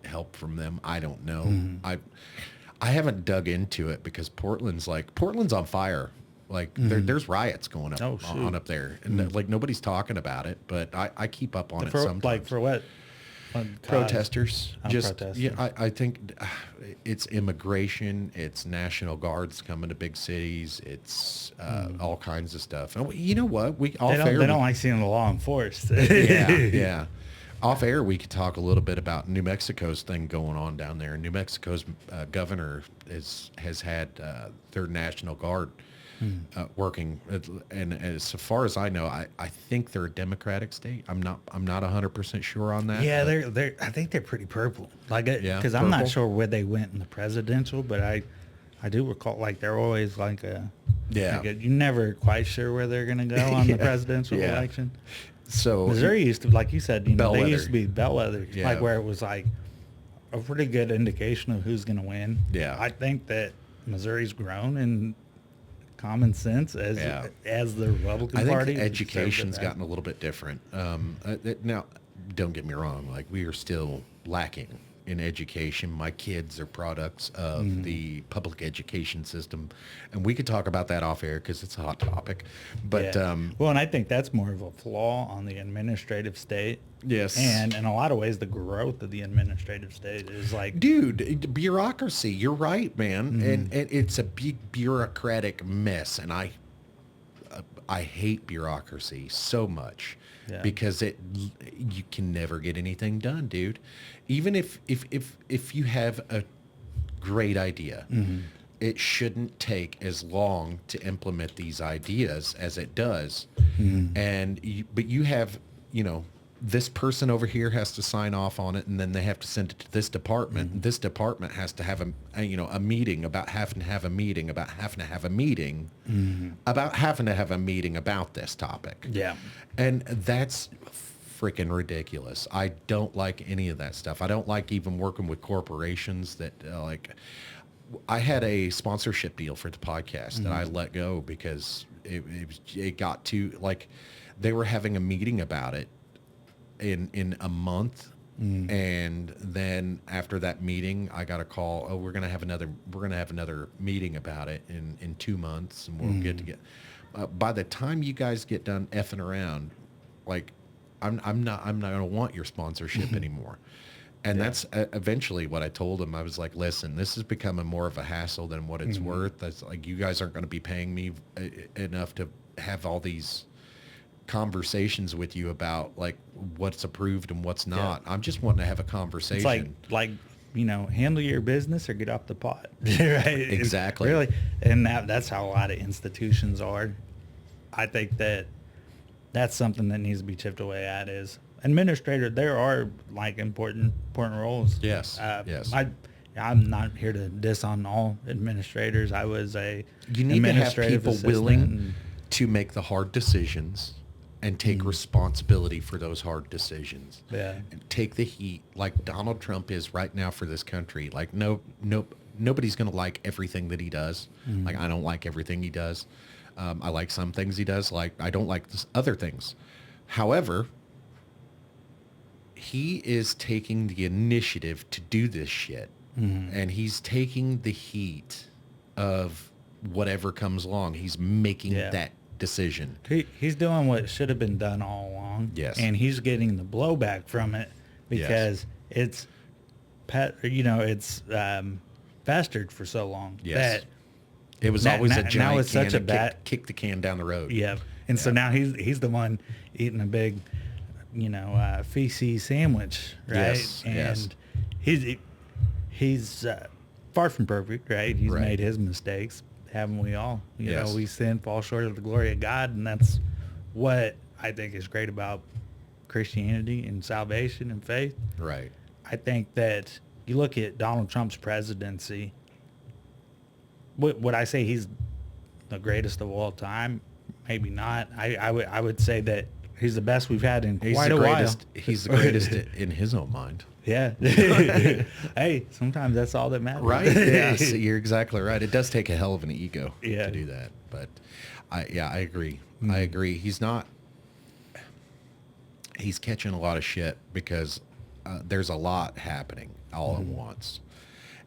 help from them. I don't know. I haven't dug into it because Portland's on fire. Like there's riots going on up there, and like nobody's talking about it, but I keep up on it sometimes. Like for what? Protesters. Protesters. Yeah, I think it's immigration, it's National Guards coming to big cities, it's all kinds of stuff. And you know what? They don't like seeing the law enforced. Yeah. Off air, we could talk a little bit about New Mexico's thing going on down there. New Mexico's governor has had their National Guard working, and as far as I know, I think they're a Democratic state. I'm not 100% sure on that. Yeah, they're. I think they're pretty purple. Like, because I'm purple? not sure where they went in the presidential, but I do recall like they're always like a. Yeah. Like you're never quite sure where they're going to go on the presidential election. So Missouri used to, like you said, they Bellwether. used to be bellwether, Yeah. like where it was like a pretty good indication of who's going to win. Yeah. I think that Missouri's grown in common sense as the Republican I think Party. education's gotten a little bit different. Now, don't get me wrong. Like, we are still lacking in education. My kids are products of the public education system, and we could talk about that off air because it's a hot topic. But well, and I think that's more of a flaw on the administrative state. Yes. And in a lot of ways, the growth of the administrative state is like, dude, bureaucracy. You're right, man, and it's a big bureaucratic mess, and I hate bureaucracy so much because you can never get anything done, dude. Even if you have a great idea, it shouldn't take as long to implement these ideas as it does. But you have, this person over here has to sign off on it, and then they have to send it to this department. This department has to have a meeting about having to have a meeting about having to have a meeting about having to have a meeting about this topic. Yeah. And that's freaking ridiculous. I don't like any of that stuff. I don't like even working with corporations that I had a sponsorship deal for the podcast that I let go because it got to, like, they were having a meeting about it in a month, and then after that meeting I got a call, we're gonna have another meeting about it in 2 months, and we'll get together. By the time you guys get done effing around, like, I'm not gonna want your sponsorship anymore. And that's eventually what I told him. I was like, listen, this is becoming more of a hassle than what it's worth. That's like, you guys aren't going to be paying me enough to have all these conversations with you about like what's approved and what's not. I'm just wanting to have a conversation. It's like handle your business or get off the pot. Right? Exactly. Really, and that's how a lot of institutions are. I think that's something that needs to be chipped away at is administrator. There are like important roles. Yes. Yes. I'm not here to diss on all administrators. I was a You need to have people willing to make the hard decisions and take responsibility for those hard decisions. Yeah. And take the heat like Donald Trump is right now for this country. Like nobody's going to like everything that he does. Like, I don't like everything he does. I like some things he does. Like, I don't like other things. However, he is taking the initiative to do this shit, and he's taking the heat of whatever comes along. He's making that decision. He's doing what should have been done all along. Yes. And he's getting the blowback from it because it's festered for so long. Yes. That It was always a now giant it's can such a to bad kick the can down the road. Yeah. And so now he's the one eating a big, feces sandwich, right? Yes, and yes. he's far from perfect, right? He's Right. made his mistakes, haven't we all? You Yes. know, we sin, fall short of the glory of God, and that's what I think is great about Christianity and salvation and faith. Right. I think that you look at Donald Trump's presidency. Would I say he's the greatest of all time? Maybe not. I would say that he's the best we've had in quite a while. He's the greatest in his own mind. Yeah. Hey, sometimes that's all that matters. Right. Yes, you're exactly right. It does take a hell of an ego Yeah. to do that. But I agree. I agree. He's catching a lot of shit because there's a lot happening all at once.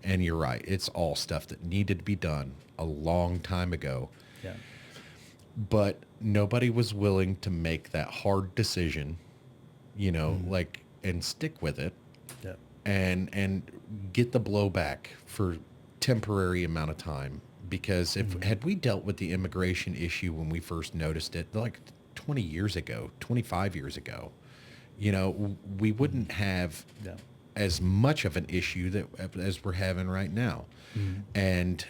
And you're right. It's all stuff that needed to be done a long time ago. Yeah. But nobody was willing to make that hard decision, like, and stick with it. Yeah. And get the blowback for temporary amount of time. Because had we dealt with the immigration issue when we first noticed it, like 20 years ago, 25 years ago, we wouldn't have as much of an issue as we're having right now. And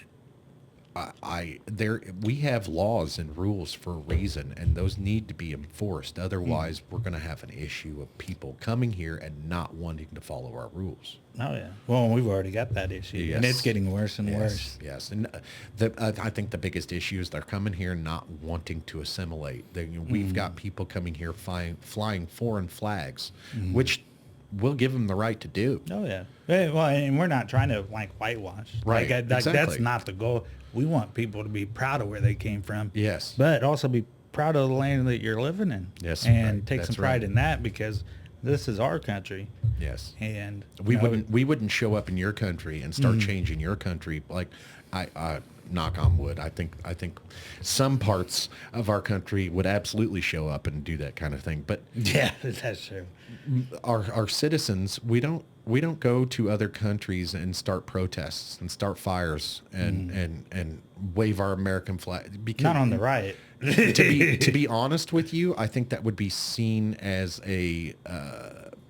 we have laws and rules for a reason, and those need to be enforced. Otherwise, we're going to have an issue of people coming here and not wanting to follow our rules. Oh yeah. Well, we've already got that issue, Yes. and it's getting worse and worse. Yes, and I think the biggest issue is they're coming here not wanting to assimilate. We've got people coming here flying foreign flags, which we'll give them the right to do. Oh yeah. Well, and we're not trying to whitewash. Right. That's Exactly. not the goal. We want people to be proud of where they came from. Yes. But also be proud of the land that you're living in. Yes. And Right. take That's some pride right. in that, because this is our country. Yes. And We wouldn't show up in your country and start changing your country. Like I knock on wood. I think some parts of our country would absolutely show up and do that kind of thing. But yeah, that's true. our citizens, we don't go to other countries and start protests and start fires and wave our American flag. Because Not on the riot. to be honest with you, I think that would be seen as an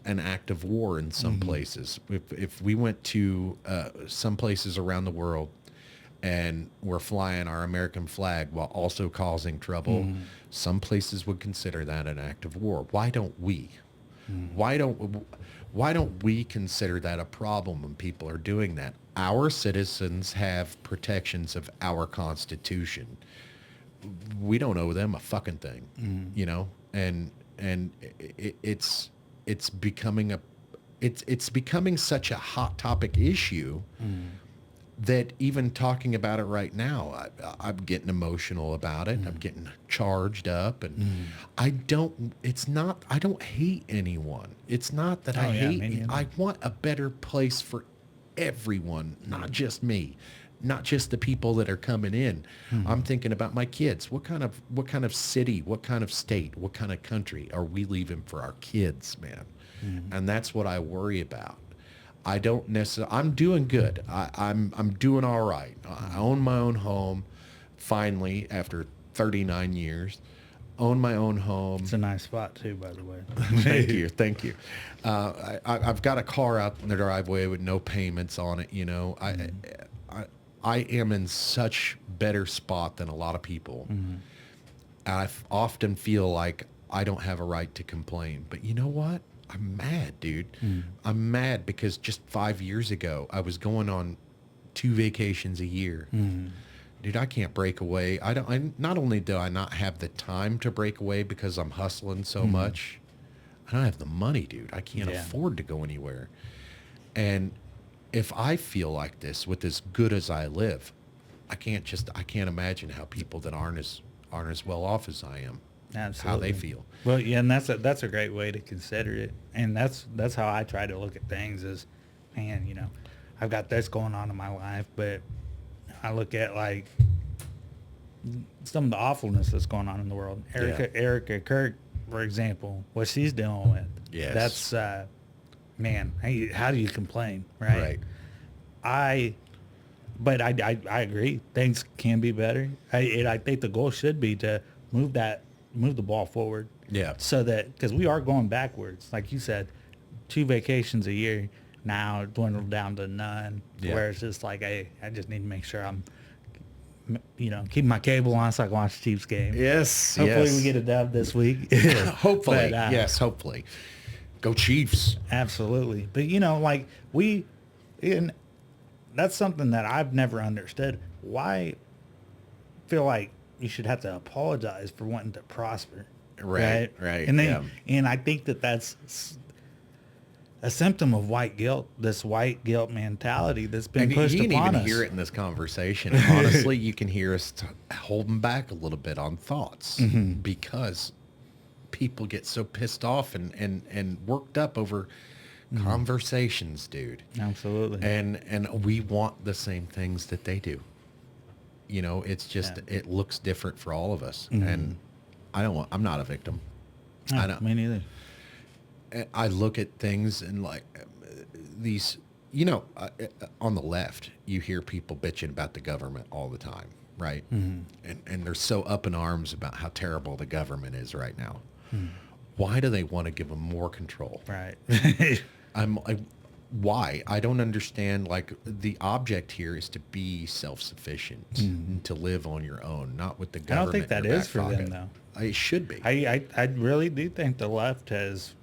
act of war in some places. If we went to some places around the world and we're flying our American flag while also causing trouble, some places would consider that an act of war. Why don't we? Why don't we consider that a problem when people are doing that? Our citizens have protections of our Constitution. We don't owe them a fucking thing, and it's becoming it's becoming such a hot topic issue that even talking about it right now, I'm getting emotional about it. I'm getting charged up, and I don't hate anyone. It's not that I hate. I want a better place for everyone, not just me, not just the people that are coming in. I'm thinking about my kids. What kind of city, what kind of state, what kind of country are we leaving for our kids, man? And that's what I worry about. I don't necessarily. I'm doing good. I'm doing all right. I own my own home, finally, after 39 years. Own my own home. It's a nice spot too, by the way. Thank you. I've got a car out in the driveway with no payments on it. I am in such better spot than a lot of people. I often feel like I don't have a right to complain. But you know what? I'm mad, dude. I'm mad because just 5 years ago, I was going on 2 vacations a year. Dude, I can't break away. Not only do I not have the time to break away because I'm hustling so much, I don't have the money, dude. I can't afford to go anywhere. And if I feel like this with as good as I live, I can't imagine how people that aren't as well off as I am. Absolutely. How they feel. Well, yeah, and that's a great way to consider it, and that's how I try to look at things. Is, man, I've got this going on in my life, but I look at like some of the awfulness that's going on in the world. Erica Kirk, for example, what she's dealing with. Yes. That's man. How do you complain, right? But I agree. Things can be better. I think the goal should be to move the ball forward. Yeah. So that, because we are going backwards, like you said, 2 vacations a year now dwindled down to none. Yeah. Where it's just like, hey, I just need to make sure I'm keep my cable on so I can watch the Chiefs game. Yes. Hopefully we get a dub this week. Hopefully. Yes, hopefully. Go Chiefs. Absolutely. But, and that's something that I've never understood. Why feel like you should have to apologize for wanting to prosper? Right. And then, and I think that's a symptom of white guilt, this white guilt mentality that's been pushed upon us. You can even hear it in this conversation. Honestly, you can hear us holding back a little bit on thoughts because people get so pissed off and worked up over conversations, dude. Absolutely. And we want the same things that they do. It's just, it looks different for all of us. And I'm not a victim. No, I don't. Me neither. I look at things and like these, on the left, you hear people bitching about the government all the time, right? And they're so up in arms about how terrible the government is right now. Why do they want to give them more control? Right. Why? I don't understand. Like, the object here is to be self-sufficient, and to live on your own, not with the government. I don't think that is for them, though. It should be. I really do think the left has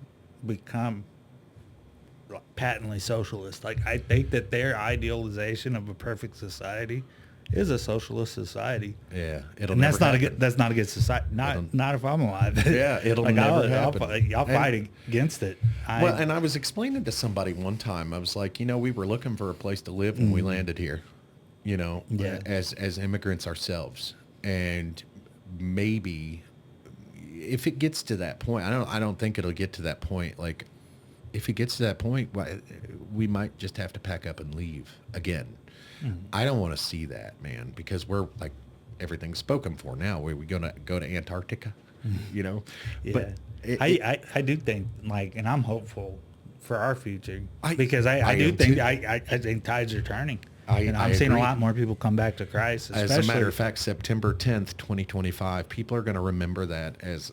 become patently socialist. Like, I think that their idealization of a perfect society is a socialist society. Yeah, that's not a good society. Not if I'm alive. Yeah, it'll never happen. I'll fight against it. And I was explaining to somebody one time. I was like, we were looking for a place to live when we landed here. As immigrants ourselves, and maybe if it gets to that point, I don't think it'll get to that point. Like, if it gets to that point, we might just have to pack up and leave again. I don't want to see that, man, because we're like, everything's spoken for now. We're going to go to Antarctica, Yeah. But I do think, like, and I'm hopeful for our future because I do think I think tides are turning. I'm seeing a lot more people come back to Christ. As a matter of fact, September 10th, 2025, people are going to remember that as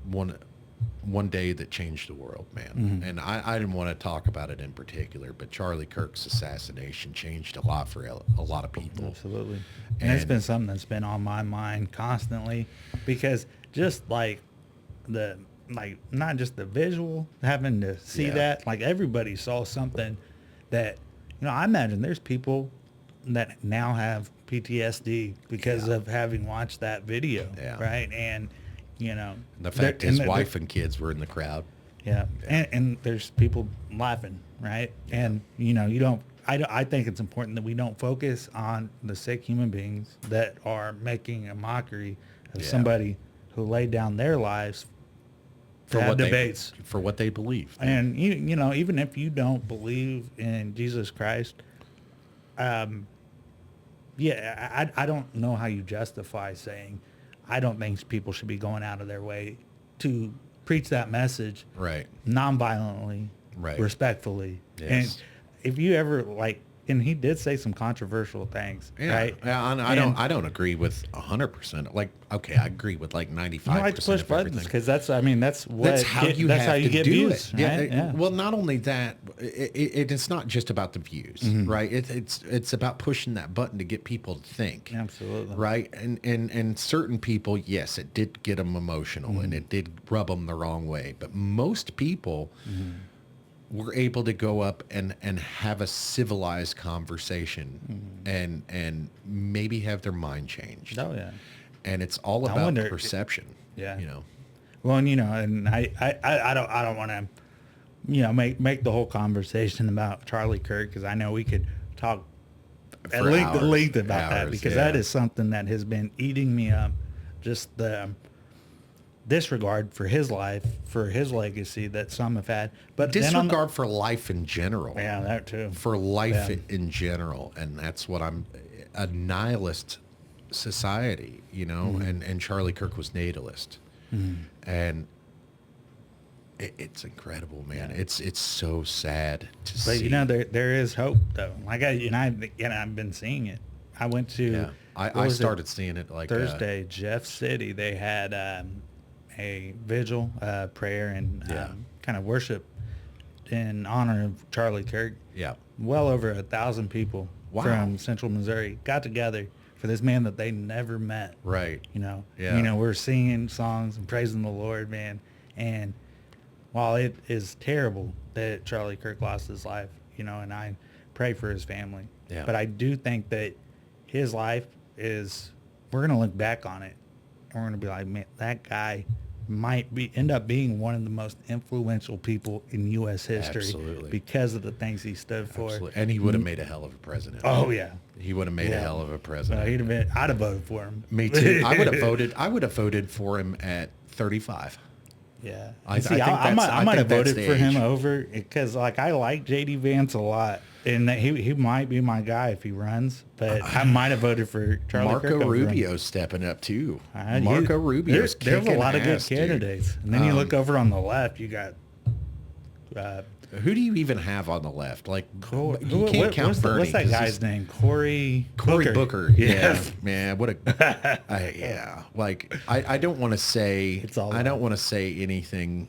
one day that changed the world, man. And I didn't want to talk about it in particular, but Charlie Kirk's assassination changed a lot for a lot of people. Absolutely. And it's been something that's been on my mind constantly, because just like not just the visual, having to see that, like, everybody saw something that, I imagine there's people that now have PTSD because of having watched that video, right? And, the fact his wife and kids were in the crowd. Yeah. And there's people laughing, right? Yeah. And, I think it's important that we don't focus on the sick human beings that are making a mockery of somebody who laid down their lives for have debates. For what they believe. And, even if you don't believe in Jesus Christ, I don't know how you justify saying, I don't think people should be going out of their way to preach that message, right, nonviolently, right, respectfully. Yes. And if you ever, like, and he did say some controversial things, right? Yeah, I don't agree with 100%. Like, okay, I agree with like 95%. I like to push buttons because that's how you get do views. It. Right? Yeah. Well, not only that, it's not just about the views, right? It's about pushing that button to get people to think. Absolutely. Right, and certain people, yes, it did get them emotional and it did rub them the wrong way, but most people. We're able to go up and have a civilized conversation and maybe have their mind changed. Oh, yeah. And it's all about perception. Yeah. Well, and, and I don't want to, make the whole conversation about Charlie Kirk, because I know we could talk at length about that, because that is something that has been eating me up, just the disregard for his life, for his legacy that some have had, but disregard for life in general. Yeah, that too. For life in general, and that's what a nihilist society, and Charlie Kirk was natalist, and it's incredible, man. Yeah. It's so sad to see. But there is hope though. Like I've been seeing it. I went to I started seeing it like Thursday, Jeff City. They had a vigil, prayer, and kind of worship in honor of Charlie Kirk. Yeah. Well over 1,000 people from Central Missouri got together for this man that they never met. Right. Yeah. We're singing songs and praising the Lord, man. And while it is terrible that Charlie Kirk lost his life, and I pray for his family. Yeah. But I do think that his life we're going to look back on it and we're going to be like, man, that guy might end up being one of the most influential people in U.S. history. Absolutely. Because of the things he stood for. Absolutely. And he would have made a hell of a president. Oh, yeah. He would have made a hell of a president. I'd have voted for him. Me too. I would have voted for him at 35. Yeah. I might have voted for him over, because I like J.D. Vance a lot. And he might be my guy if he runs, but I might have voted for Charlie Kirk. Marco Rubio's stepping up too. Marco Rubio's there's a lot of good candidates. Dude. And then you look over on the left, you got who do you even have on the left? You can't count what's Bernie. What's that guy's name? Cory Booker. Yeah, man. What a yeah. I don't want to say anything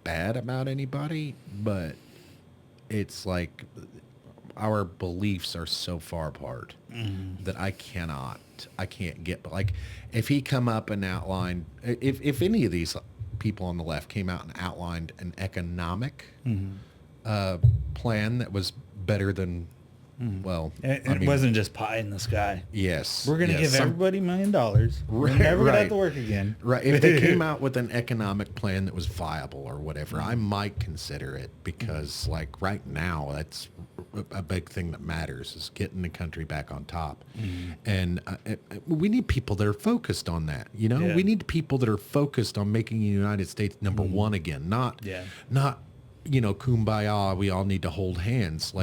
bad about anybody, but it's like our beliefs are so far apart that I can't get. But if he come up and outlined, if any of these people on the left came out and outlined an economic plan that was better than, it wasn't just pie in the sky. Yes, we're gonna give everybody $1 million. We're never gonna have to work again. Right. If they came out with an economic plan that was viable or whatever, I might consider it, because right now that's a big thing that matters, is getting the country back on top. And we need people that are focused on that. We need people that are focused on making the United States number one again. Not kumbaya. We all need to hold hands.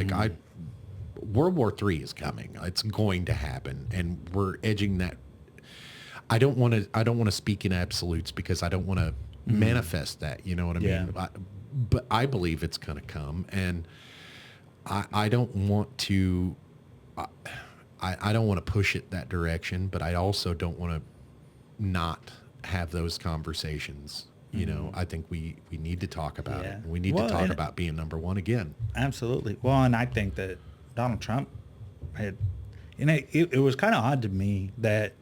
World War III is coming. It's going to happen, and we're edging that. I don't want to speak in absolutes, because I don't want to manifest that. You know what I mean? But I believe it's going to come, and I don't want to. I don't want to push it that direction, but I also don't want to not have those conversations. I think we need to talk about it. We need to talk about being number one again. Absolutely. Well, and I think that Donald Trump had, it was kind of odd to me that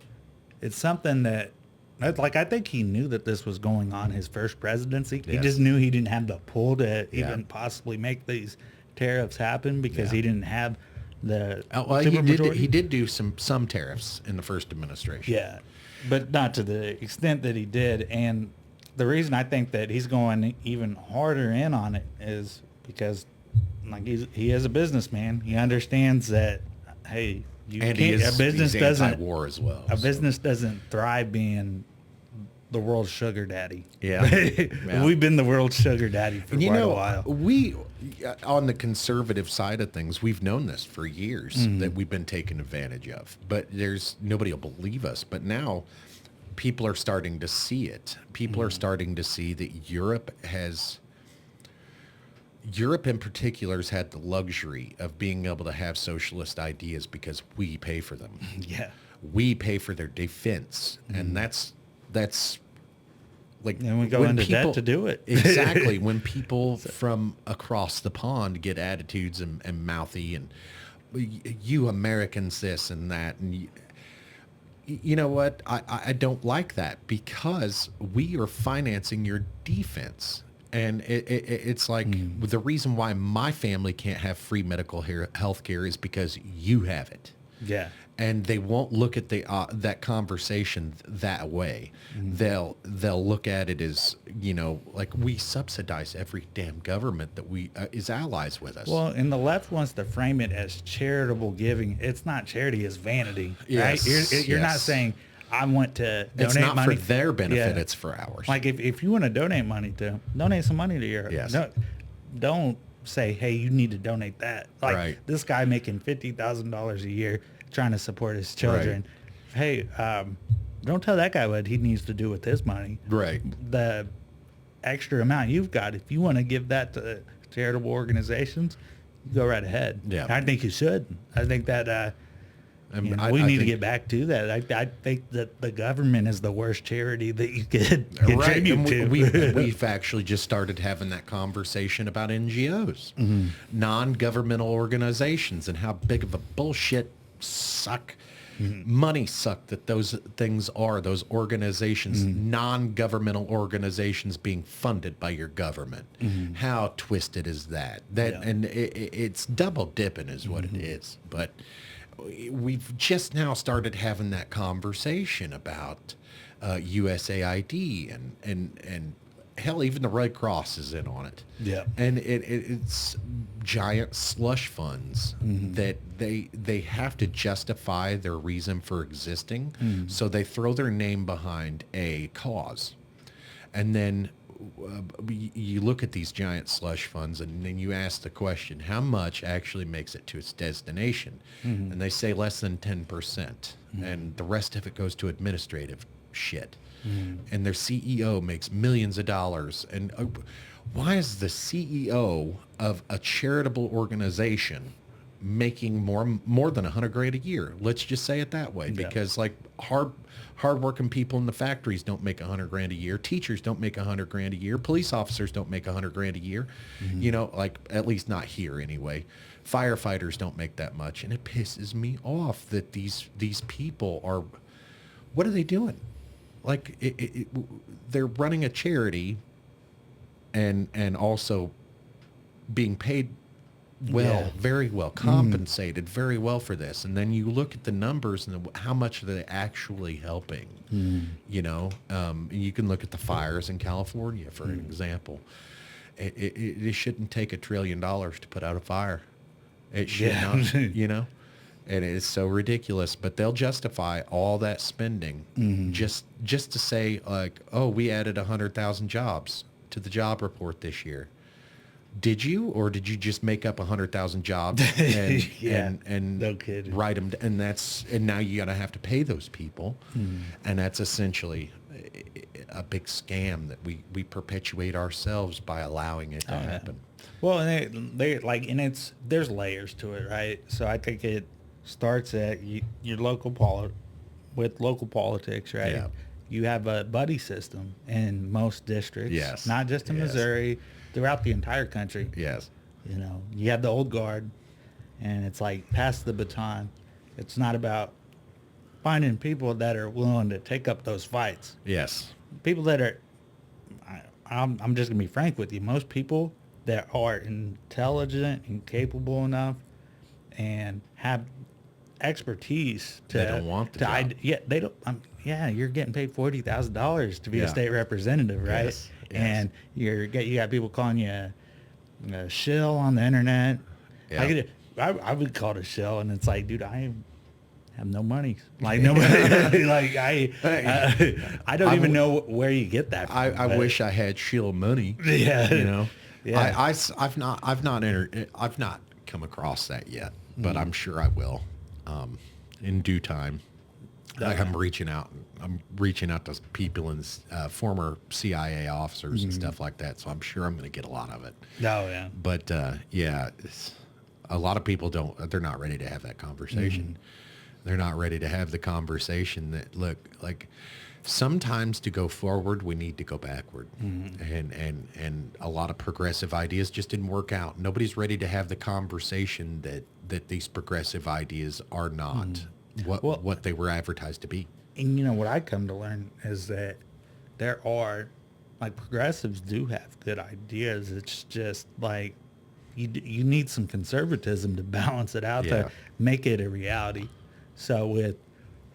it's something that, I think he knew that this was going on his first presidency. Yes. He just knew he didn't have the pull to even possibly make these tariffs happen, because he didn't have the he did do some tariffs in the first administration. Yeah, but not to the extent that he did. And the reason I think that he's going even harder in on it is because he is a businessman. He understands that, hey, a business doesn't anti-war as well. A business doesn't thrive being the world's sugar daddy. Yeah. We've been the world's sugar daddy for quite a while. We, on the conservative side of things, we've known this for years, that we've been taken advantage of. But nobody will believe us. But now people are starting to see it. People are starting to see that Europe in particular has had the luxury of being able to have socialist ideas because we pay for them. Yeah. We pay for their defense. And that's and we go into debt to do it. Exactly. When people from across the pond get attitudes and mouthy and you Americans this and that, and you know what? I don't like that, because we are financing your defense. And it's the reason why my family can't have free medical health care is because you have it. Yeah. And they won't look at that conversation that way. They'll look at it as, we subsidize every damn government that is allies with us. Well, and the left wants to frame it as charitable giving. It's not charity, it's vanity. Yes, right? You're not saying, I want to donate money. It's not for their benefit, it's for ours. If you want to donate some money to your... Yes. Don't say, hey, you need to donate that. Right. This guy making $50,000 a year trying to support his children. Right. Hey, don't tell that guy what he needs to do with his money. Right. The extra amount you've got, if you want to give that to charitable organizations, go right ahead. Yeah. I think you should. I think that... we need to get back to that. I think that the government is the worst charity that you could contribute to. We've actually just started having that conversation about NGOs, non-governmental organizations, and how big of a bullshit suck money suck that those things are, those organizations, non-governmental organizations being funded by your government. How twisted is that? And it's double dipping is what it is. But we've just now started having that conversation about USAID and hell, even the Red Cross is in on it. Yeah. And it's giant slush funds that they have to justify their reason for existing. So they throw their name behind a cause. And then you look at these giant slush funds and then you ask the question, how much actually makes it to its destination? And they say less than 10%. And the rest of it goes to administrative shit. And their CEO makes millions of dollars. And why is the CEO of a charitable organization making more than $100,000 a year? Let's just say it that way, because like hardworking people in the factories don't make $100,000 a year. Teachers don't make $100,000 a year. Police officers don't make $100,000 a year. You know, like at least not here anyway. Firefighters don't make that much, and it pisses me off that these people are. What are they doing? Like they're running a charity, and also being paid well, very well, compensated very well for this. And then you look at the numbers and how much are they actually helping? You know, you can look at the fires in California for an example. It shouldn't take $1 trillion to put out a fire. It should not, you know. And it's so ridiculous, but they'll justify all that spending just to say like, oh, we added 100,000 jobs to the job report this year. Did you, or did you just make up 100,000 jobs and no kidding. write them? And now you gotta have to pay those people, and that's essentially a big scam that we perpetuate ourselves by allowing it to happen. Well, and they like, and there's layers to it, right? So I think it starts at your local local politics, right? Yeah. You have a buddy system in most districts, not just in Missouri, throughout the entire country. Yes. You know, you have the old guard, and it's like pass the baton. It's not about finding people that are willing to take up those fights. Yes. People that are, I'm just gonna be frank with you. Most people that are intelligent and capable enough and have expertise they don't want the job. They don't. You're getting paid $40,000 to be a state representative, right? Yes. And you got people calling you a shill on the internet. Yeah. I would call it a shill, and it's like, dude, I have no money. Like nobody. Like I don't even know where you get that from. I wish I had shill money. Yeah. You know. Yeah. I've not come across that yet, but I'm sure I will. In due time. Like I'm reaching out to people and former CIA officers and stuff like that. So I'm sure I'm going to get a lot of it. Oh yeah. But a lot of people they're not ready to have that conversation. They're not ready to have the conversation that, look, like sometimes to go forward, we need to go backward. And a lot of progressive ideas just didn't work out. Nobody's ready to have the conversation that these progressive ideas are not what they were advertised to be. And you know what I come to learn is that there are, like, progressives do have good ideas. It's just like you need some conservatism to balance it out to make it a reality. So with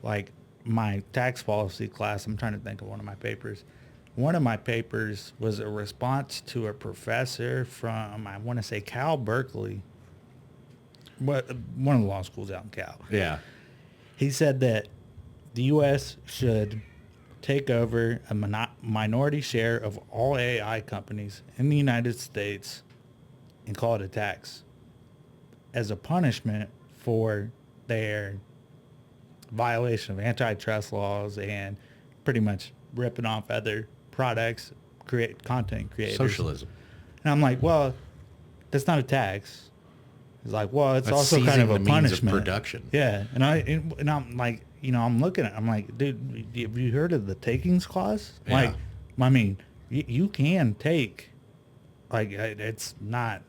like my tax policy class, I'm trying to think of one of my papers. One of my papers was a response to a professor from, I want to say, Cal Berkeley, one of the law schools out in Cal. Yeah. He said that the U.S. should take over a minority share of all AI companies in the United States and call it a tax as a punishment for their violation of antitrust laws and pretty much ripping off other products, content creators. Socialism. And I'm like, well, that's not a tax. It's like, well, it's also kind of a punishment. Of production. Yeah, and I'm like, you know, I'm looking at it, I'm like, dude, have you heard of the takings clause? Yeah. Like, I mean, you can take, like, it's not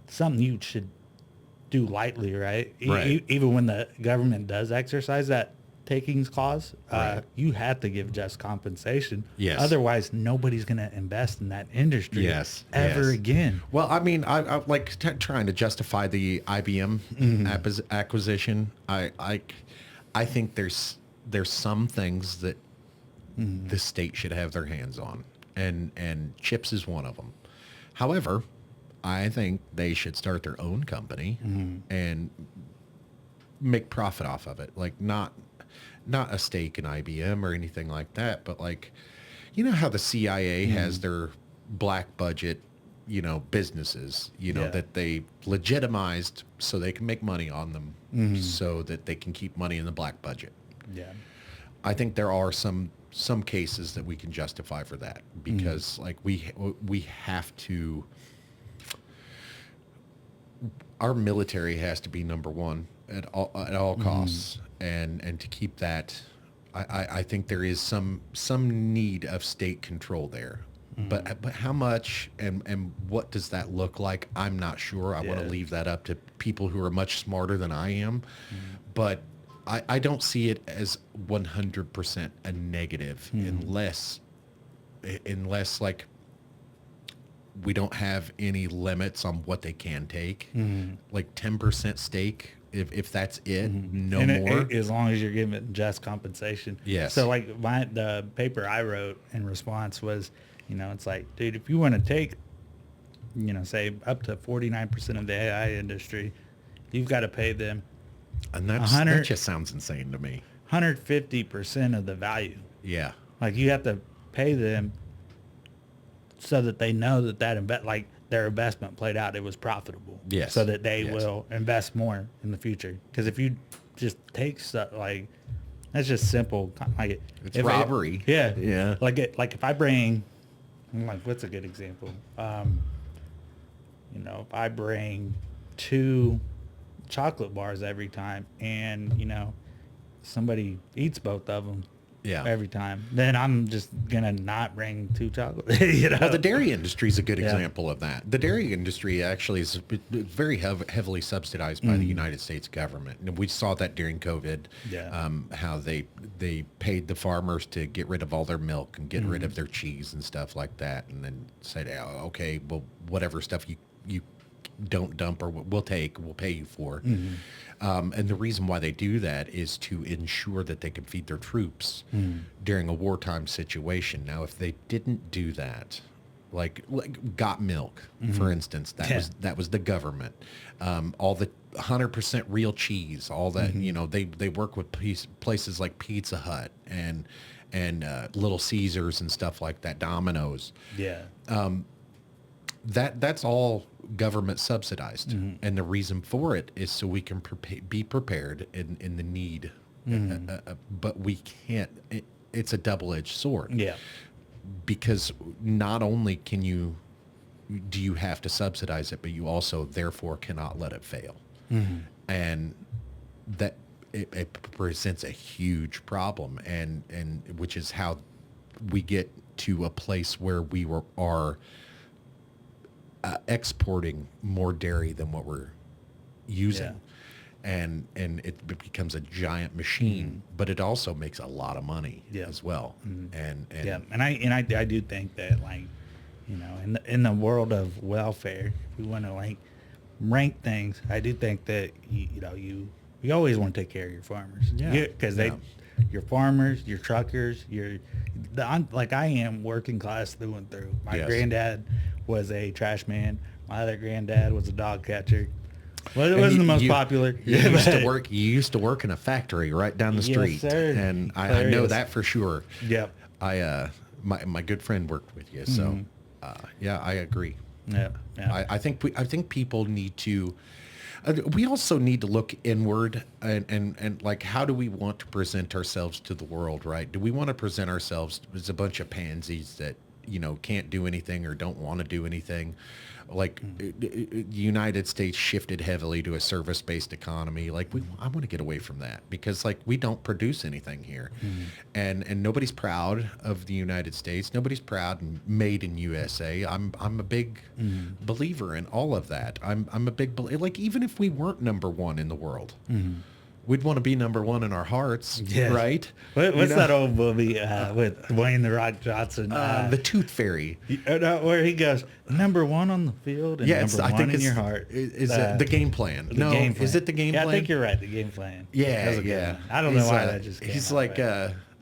something you should do lightly, right? Right. Even when the government does exercise that takings clause, Right. you have to give just compensation. Yes. Otherwise, nobody's going to invest in that industry ever again. Well, I mean, I like trying to justify the IBM acquisition. I think there's some things that the state should have their hands on, and chips is one of them. However, I think they should start their own company and make profit off of it. Like not a stake in IBM or anything like that, but like, you know how the CIA has their black budget, businesses, that they legitimized so they can make money on them so that they can keep money in the black budget. Yeah. I think there are some cases that we can justify for that because like we have to, our military has to be number one at all costs, and to keep that, I think there is some need of state control there, but how much and what does that look like? I'm not sure. I want to leave that up to people who are much smarter than I am, but I don't see it as 100% a negative unless like we don't have any limits on what they can take, like 10% stake. If that's it, no more. As long as you're giving just compensation. Yes. So like the paper I wrote in response was, it's like, dude, if you want to take, say up to 49% of the AI industry, you've got to pay them. And that just sounds insane to me. 150% of the value. Yeah. Like you have to pay them so that they know that their investment played out, it was profitable. Yes. So that they will invest more in the future. Because if you just take stuff like, that's just simple. Like it's robbery. Yeah. Like if I bring, what's a good example? If I bring 2 chocolate bars every time and, somebody eats both of them. Yeah. Every time, then I'm just gonna not bring 2 chocolate. Well, the dairy industry is a good example of that. The dairy industry actually is very heavily subsidized by the United States government, and we saw that during COVID. Yeah. How they paid the farmers to get rid of all their milk and get rid of their cheese and stuff like that, and then said, oh, okay, well, whatever stuff you don't dump or we'll pay you for. And the reason why they do that is to ensure that they can feed their troops during a wartime situation. Now, if they didn't do that, like got milk, for instance, that was the government. All the 100% real cheese, all that, they work with places like Pizza Hut and Little Caesars and stuff like that, Domino's. Yeah. That's all government subsidized, and the reason for it is so we can be prepared in the need. But we can't. It's a double-edged sword. Yeah. Because not only do you have to subsidize it, but you also therefore cannot let it fail, and that it presents a huge problem, and which is how we get to a place where we are exporting more dairy than what we're using, and it becomes a giant machine. But it also makes a lot of money as well. And I do think that in the world of welfare, if we want to rank things, I do think that you always want to take care of your farmers, because your farmers, your truckers, I am working class through and through. My granddad was a trash man. My other granddad was a dog catcher. Well, it wasn't the most popular. You used to work in a factory right down the street, sir. And I know that for sure. Yep. My good friend worked with you, so I agree. Yeah. I think people need to. We also need to look inward and how do we want to present ourselves to the world, right? Do we want to present ourselves as a bunch of pansies that can't do anything or don't want to do anything. Like the United States shifted heavily to a service-based economy. Like I want to get away from that because like we don't produce anything here, and nobody's proud of the United States. Nobody's proud and made in USA. I'm a big believer in all of that. I'm a big like even if we weren't number one in the world. We'd want to be number one in our hearts, right? What's that old movie with Dwayne "The Rock" Johnson? The Tooth Fairy. Where he goes, number one on the field and number one in your heart. Is it the game plan? No, game plan. Is it the game plan? I think you're right, the game plan. Yeah. I don't know why that just came He's out, like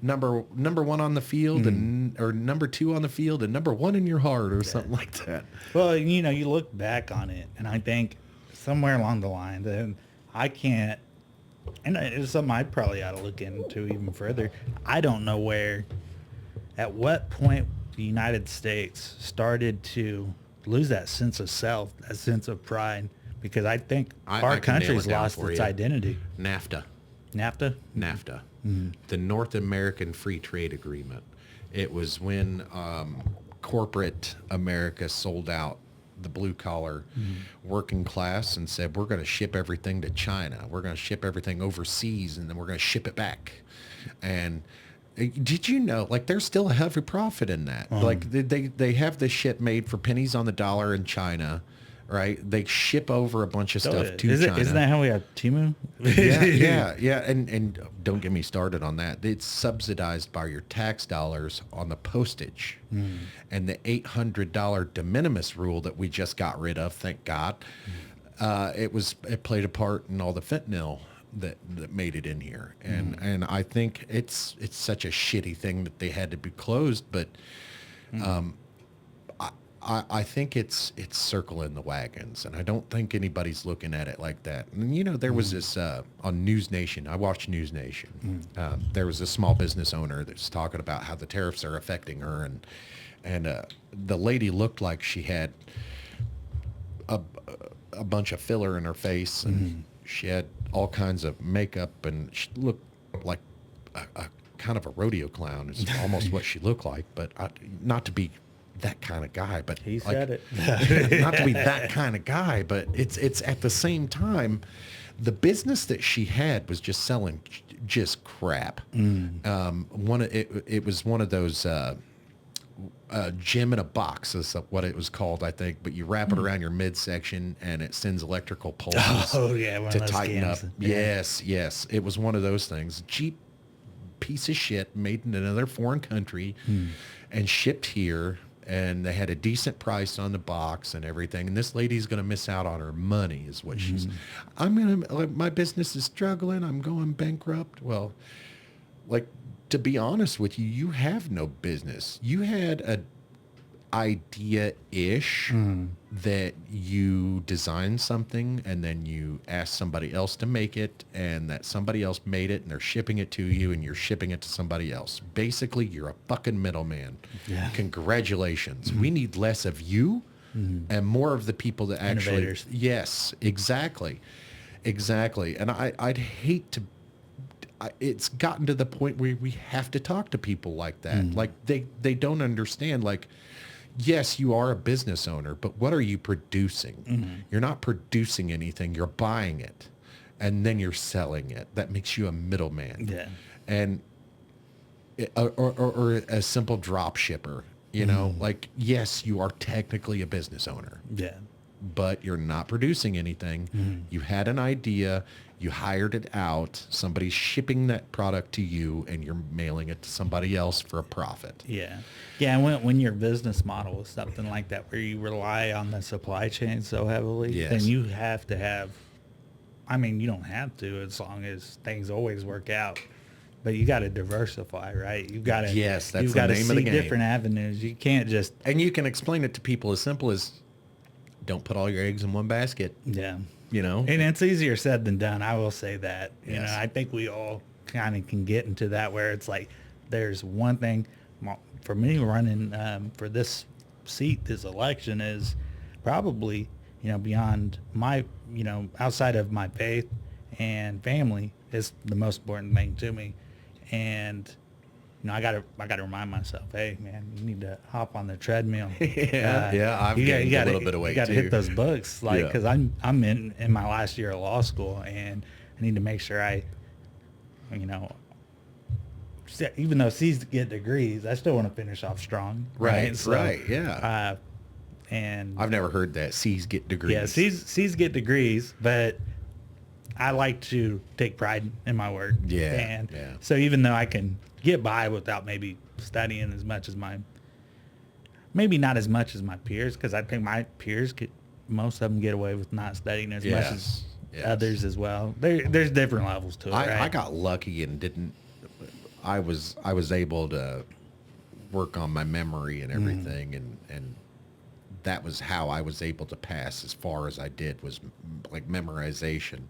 number one on the field or number two on the field and number one in your heart or something like that. Well, you look back on it, and I think somewhere along the line, then I can't. And it's something I probably ought to look into even further. I don't know at what point the United States started to lose that sense of self, that sense of pride, because I think our country's lost its identity. NAFTA. NAFTA? NAFTA. The North American Free Trade Agreement. It was when corporate America sold out the blue collar working class and said, we're going to ship everything to China. We're going to ship everything overseas and then we're going to ship it back. And did you know, like there's still a heavy profit in that. Like they have this shit made for pennies on the dollar in China, right? They ship over a bunch of stuff to China. Isn't that how we have Temu? Yeah. And don't get me started on that. It's subsidized by your tax dollars on the postage. And the $800 de minimis rule that we just got rid of, thank God, it played a part in all the fentanyl that made it in here. And I think it's such a shitty thing that they had to be closed, but I think it's circling the wagons, and I don't think anybody's looking at it like that. And there was this on News Nation. I watched News Nation. There was a small business owner that's talking about how the tariffs are affecting her, and the lady looked like she had a bunch of filler in her face, and she had all kinds of makeup, and she looked like a kind of a rodeo clown. Is almost what she looked like, but not to be that kind of guy, but he said it. Not to be that kind of guy, but it's at the same time, the business that she had was just selling just crap. It was one of those gem in a box is what it was called, I think. But you wrap it around your midsection and it sends electrical pulses. To tighten up. Yeah. Yes, it was one of those things. Cheap piece of shit made in another foreign country and shipped here. And they had a decent price on the box and everything. And this lady's going to miss out on her money is what she's, my business is struggling. I'm going bankrupt. Well, like, to be honest with you, you have no business. You had an idea-ish that you designed something and then you asked somebody else to make it and that somebody else made it and they're shipping it to you and you're shipping it to somebody else. Basically, you're a fucking middleman. Yeah. Congratulations. We need less of you and more of the people that actually... Innovators. Yes, exactly. And I'd hate to... It's gotten to the point where we have to talk to people like that. Like, they don't understand, like... Yes, you are a business owner, but what are you producing? You're not producing anything. You're buying it, and then you're selling it. That makes you a middleman. Yeah. And or a simple drop shipper. Like, yes, you are technically a business owner. Yeah. But you're not producing anything. You had an idea. You hired it out. Somebody's shipping that product to you, and you're mailing it to somebody else for a profit. Yeah. Yeah, and when your business model is something like that, where you rely on the supply chain so heavily, then you have to have, you don't have to as long as things always work out. But you got to diversify, right? You've got to, yes, that's the name of the game. Different avenues. You can't just... And you can explain it to people as simple as, don't put all your eggs in one basket. Yeah. And it's easier said than done. I will say that. I think we all kind of can get into that where it's like, there's one thing for me running for this seat, this election is probably, beyond my, outside of my faith and family is the most important thing to me. And I gotta remind myself, hey man, you need to hop on the treadmill. I've gained a little bit of weight You got to too. hit those books, like, because I'm in my last year of law school, and I need to make sure even though C's get degrees, I still want to finish off strong. Right, So, right, yeah. And I've never heard that. C's get degrees. yeah, C's get degrees, but I like to take pride in my work. Yeah, And yeah. so even though I can get by without maybe studying as much as maybe not as much as my peers, because I think my peers most of them get away with not studying as much as others as well. There's different levels to it. I got lucky and didn't. I was able to work on my memory and everything, and that was how I was able to pass as far as I did, was like memorization.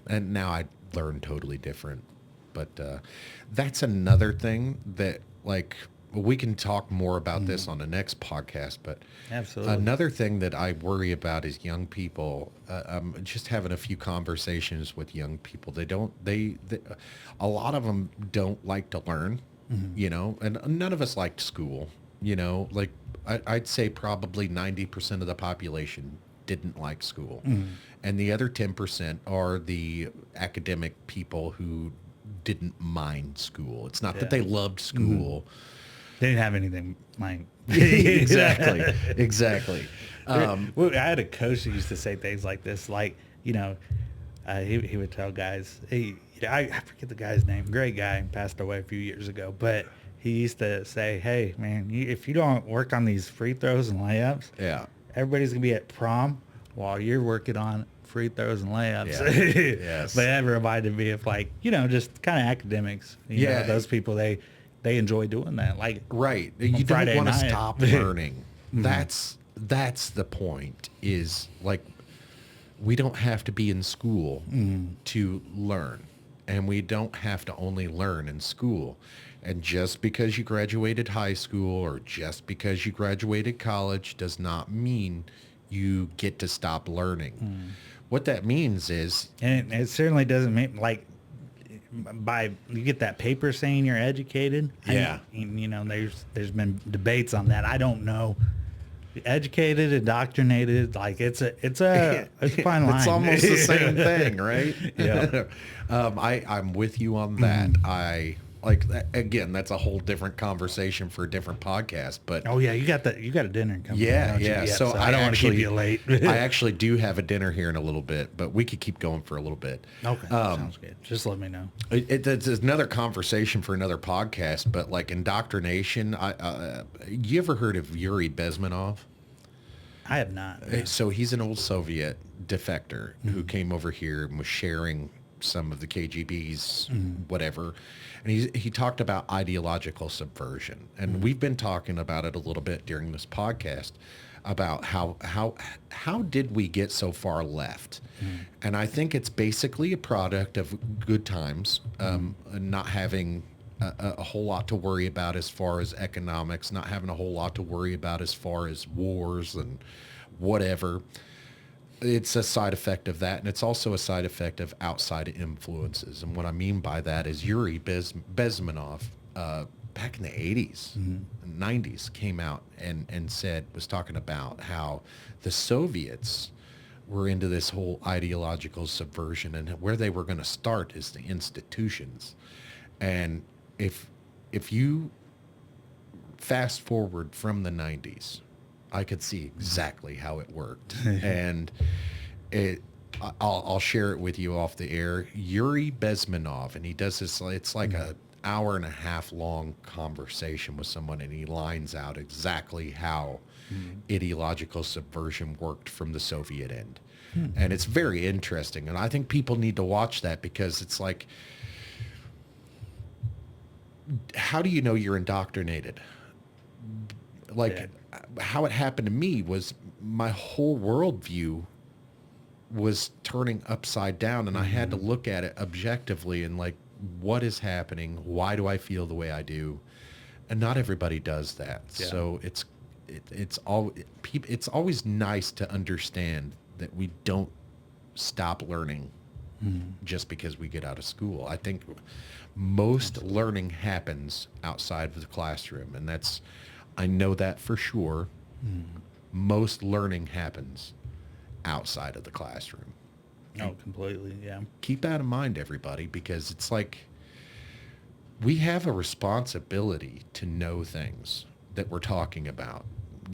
And now I learn totally different. But that's another thing that, like, we can talk more about this on the next podcast, but absolutely, another thing that I worry about is young people. I'm just having a few conversations with young people. They a lot of them don't like to learn, and none of us liked school, like I'd say probably 90% of the population didn't like school. And the other 10% are the academic people who didn't mind school. It's not that they loved school. They didn't have anything like exactly. Well, I had a coach who used to say things like this, like, he would tell guys, hey, I forget the guy's name, great guy, passed away a few years ago, but he used to say, hey man, if you don't work on these free throws and layups, everybody's gonna be at prom while you're working on free throws and layups. Yes. But that reminded me of, like, just kind of academics. Those people, they enjoy doing that. Like, right. You don't want to stop learning. That's the point, is like, we don't have to be in school to learn, and we don't have to only learn in school. And just because you graduated high school or just because you graduated college does not mean you get to stop learning. What that means is... And it certainly doesn't mean, like, you get that paper saying you're educated. Yeah. There's been debates on that. I don't know. Educated, indoctrinated, like, it's a fine line. It's almost the same thing, right? Yeah. I'm with you on that. Again, that's a whole different conversation for a different podcast, but you got a dinner coming. Yeah. So I don't want to keep you late. I actually do have a dinner here in a little bit, but we could keep going for a little bit. Okay, sounds good. Just let me know. It's another conversation for another podcast, but like indoctrination, you ever heard of Yuri Bezmenov? I have not. So he's an old Soviet defector who came over here and was sharing some of the KGB's whatever, and he talked about ideological subversion, and we've been talking about it a little bit during this podcast about how did we get so far left. And I think it's basically a product of good times, not having a whole lot to worry about as far as economics, not having a whole lot to worry about as far as wars and whatever. It's a side effect of that, and it's also a side effect of outside influences. And what I mean by that is Yuri Bezmenov, back in the 80s, 90s, came out and was talking about how the Soviets were into this whole ideological subversion, and where they were going to start is the institutions. And if you fast forward from the 90s, I could see exactly how it worked. And I'll share it with you off the air. Yuri Bezmenov, and he does this, it's like an hour and a half long conversation with someone, and he lines out exactly how ideological subversion worked from the Soviet end. And it's very interesting. And I think people need to watch that, because it's like, how do you know you're indoctrinated? Like, how it happened to me was my whole worldview was turning upside down, and I had to look at it objectively and, like, what is happening? Why do I feel the way I do? And not everybody does that. Yeah. So it's always nice to understand that we don't stop learning just because we get out of school. I think most learning happens outside of the classroom, and I know that for sure. Most learning happens outside of the classroom. Oh, completely, yeah. Keep that in mind, everybody, because it's like we have a responsibility to know things that we're talking about.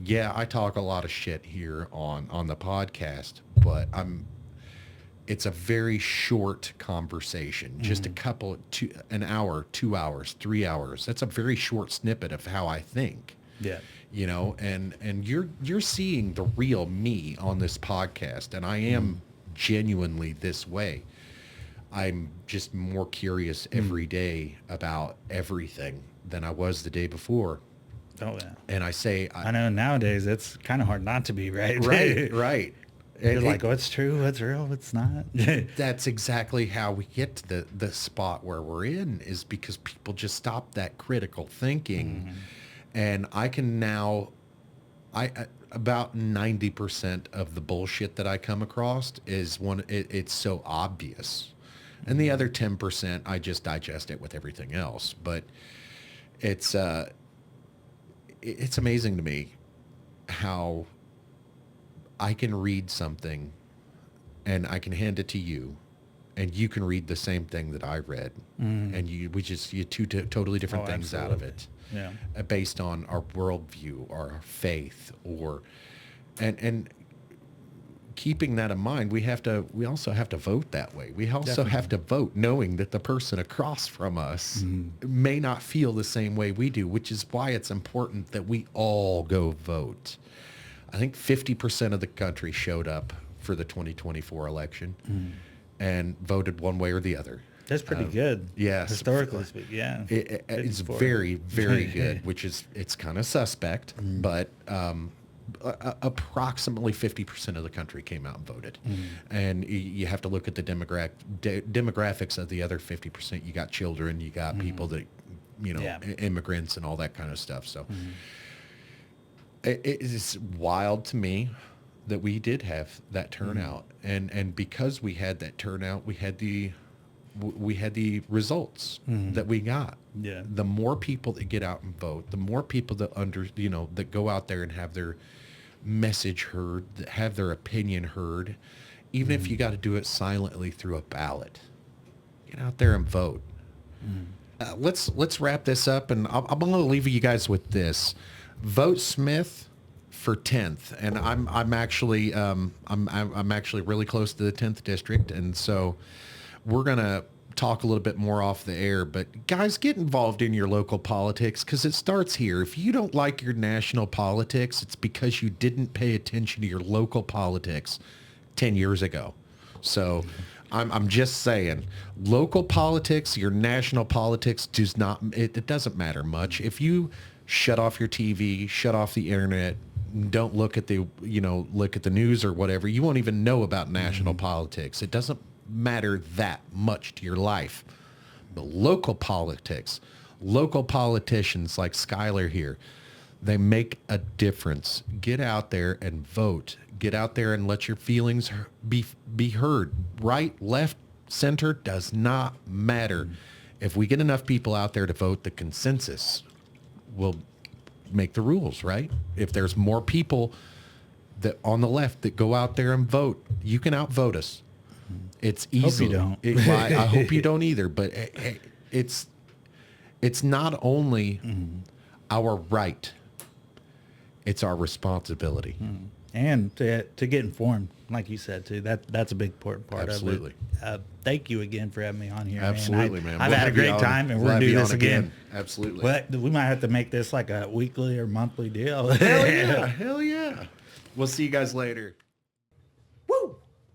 Yeah, I talk a lot of shit here on the podcast, but it's a very short conversation, just an hour, 2 hours, 3 hours. That's a very short snippet of how I think. Yeah. You know, and you're seeing the real me on this podcast, and I am genuinely this way. I'm just more curious every day about everything than I was the day before. Oh yeah. And I know nowadays it's kind of hard not to be, right? Right. You're like, what's true, what's real, what's not. That's exactly how we get to the spot where we're in, is because people just stop that critical thinking. And I can now, about 90% of the bullshit that I come across is it's so obvious. And the other 10%, I just digest it with everything else. But it's amazing to me how I can read something and I can hand it to you, and you can read the same thing that I read, and you two totally different things out of it. Yeah. Based on our worldview, our faith, and keeping that in mind, we also have to vote that way. We also have to vote knowing that the person across from us may not feel the same way we do, which is why it's important that we all go vote. I think 50% of the country showed up for the 2024 election and voted one way or the other. That's pretty good. Yes. Historically speaking, yeah. It's very, very good, it's kind of suspect, but approximately 50% of the country came out and voted. And you have to look at the demographics of the other 50%. You got children, you got people that, immigrants and all that kind of stuff. So it is wild to me that we did have that turnout. And because we had that turnout, we had the results that we got. Yeah. The more people that get out and vote, the more people that that go out there and have their message heard, that have their opinion heard, even if you got to do it silently through a ballot, get out there and vote. Let's wrap this up, and I'm going to leave you guys with this: vote Smith for 10th, and I'm actually really close to the 10th district, and so we're going to talk a little bit more off the air. But guys, get involved in your local politics, because it starts here. If you don't like your national politics, it's because you didn't pay attention to your local politics 10 years ago. So I'm just saying, local politics, your national politics it doesn't matter much. If you shut off your TV, shut off the internet, don't look at the news or whatever, you won't even know about national politics. It doesn't matter that much to your life. But local politics, local politicians like Skyler here, they make a difference. Get out there and vote. Get out there and let your feelings be heard. Right, left, center does not matter. If we get enough people out there to vote, the consensus will make the rules, right? If there's more people that on the left that go out there and vote, you can outvote us. It's easy. Hope you don't. I hope you don't either. But it's not only our right; it's our responsibility. And to get informed, like you said too. That's a big important part Absolutely. of it. Thank you again for having me on here. Absolutely, man. I've had a great time, and we're gonna do this again. Absolutely. But we might have to make this like a weekly or monthly deal. Hell yeah! Hell yeah! We'll see you guys later.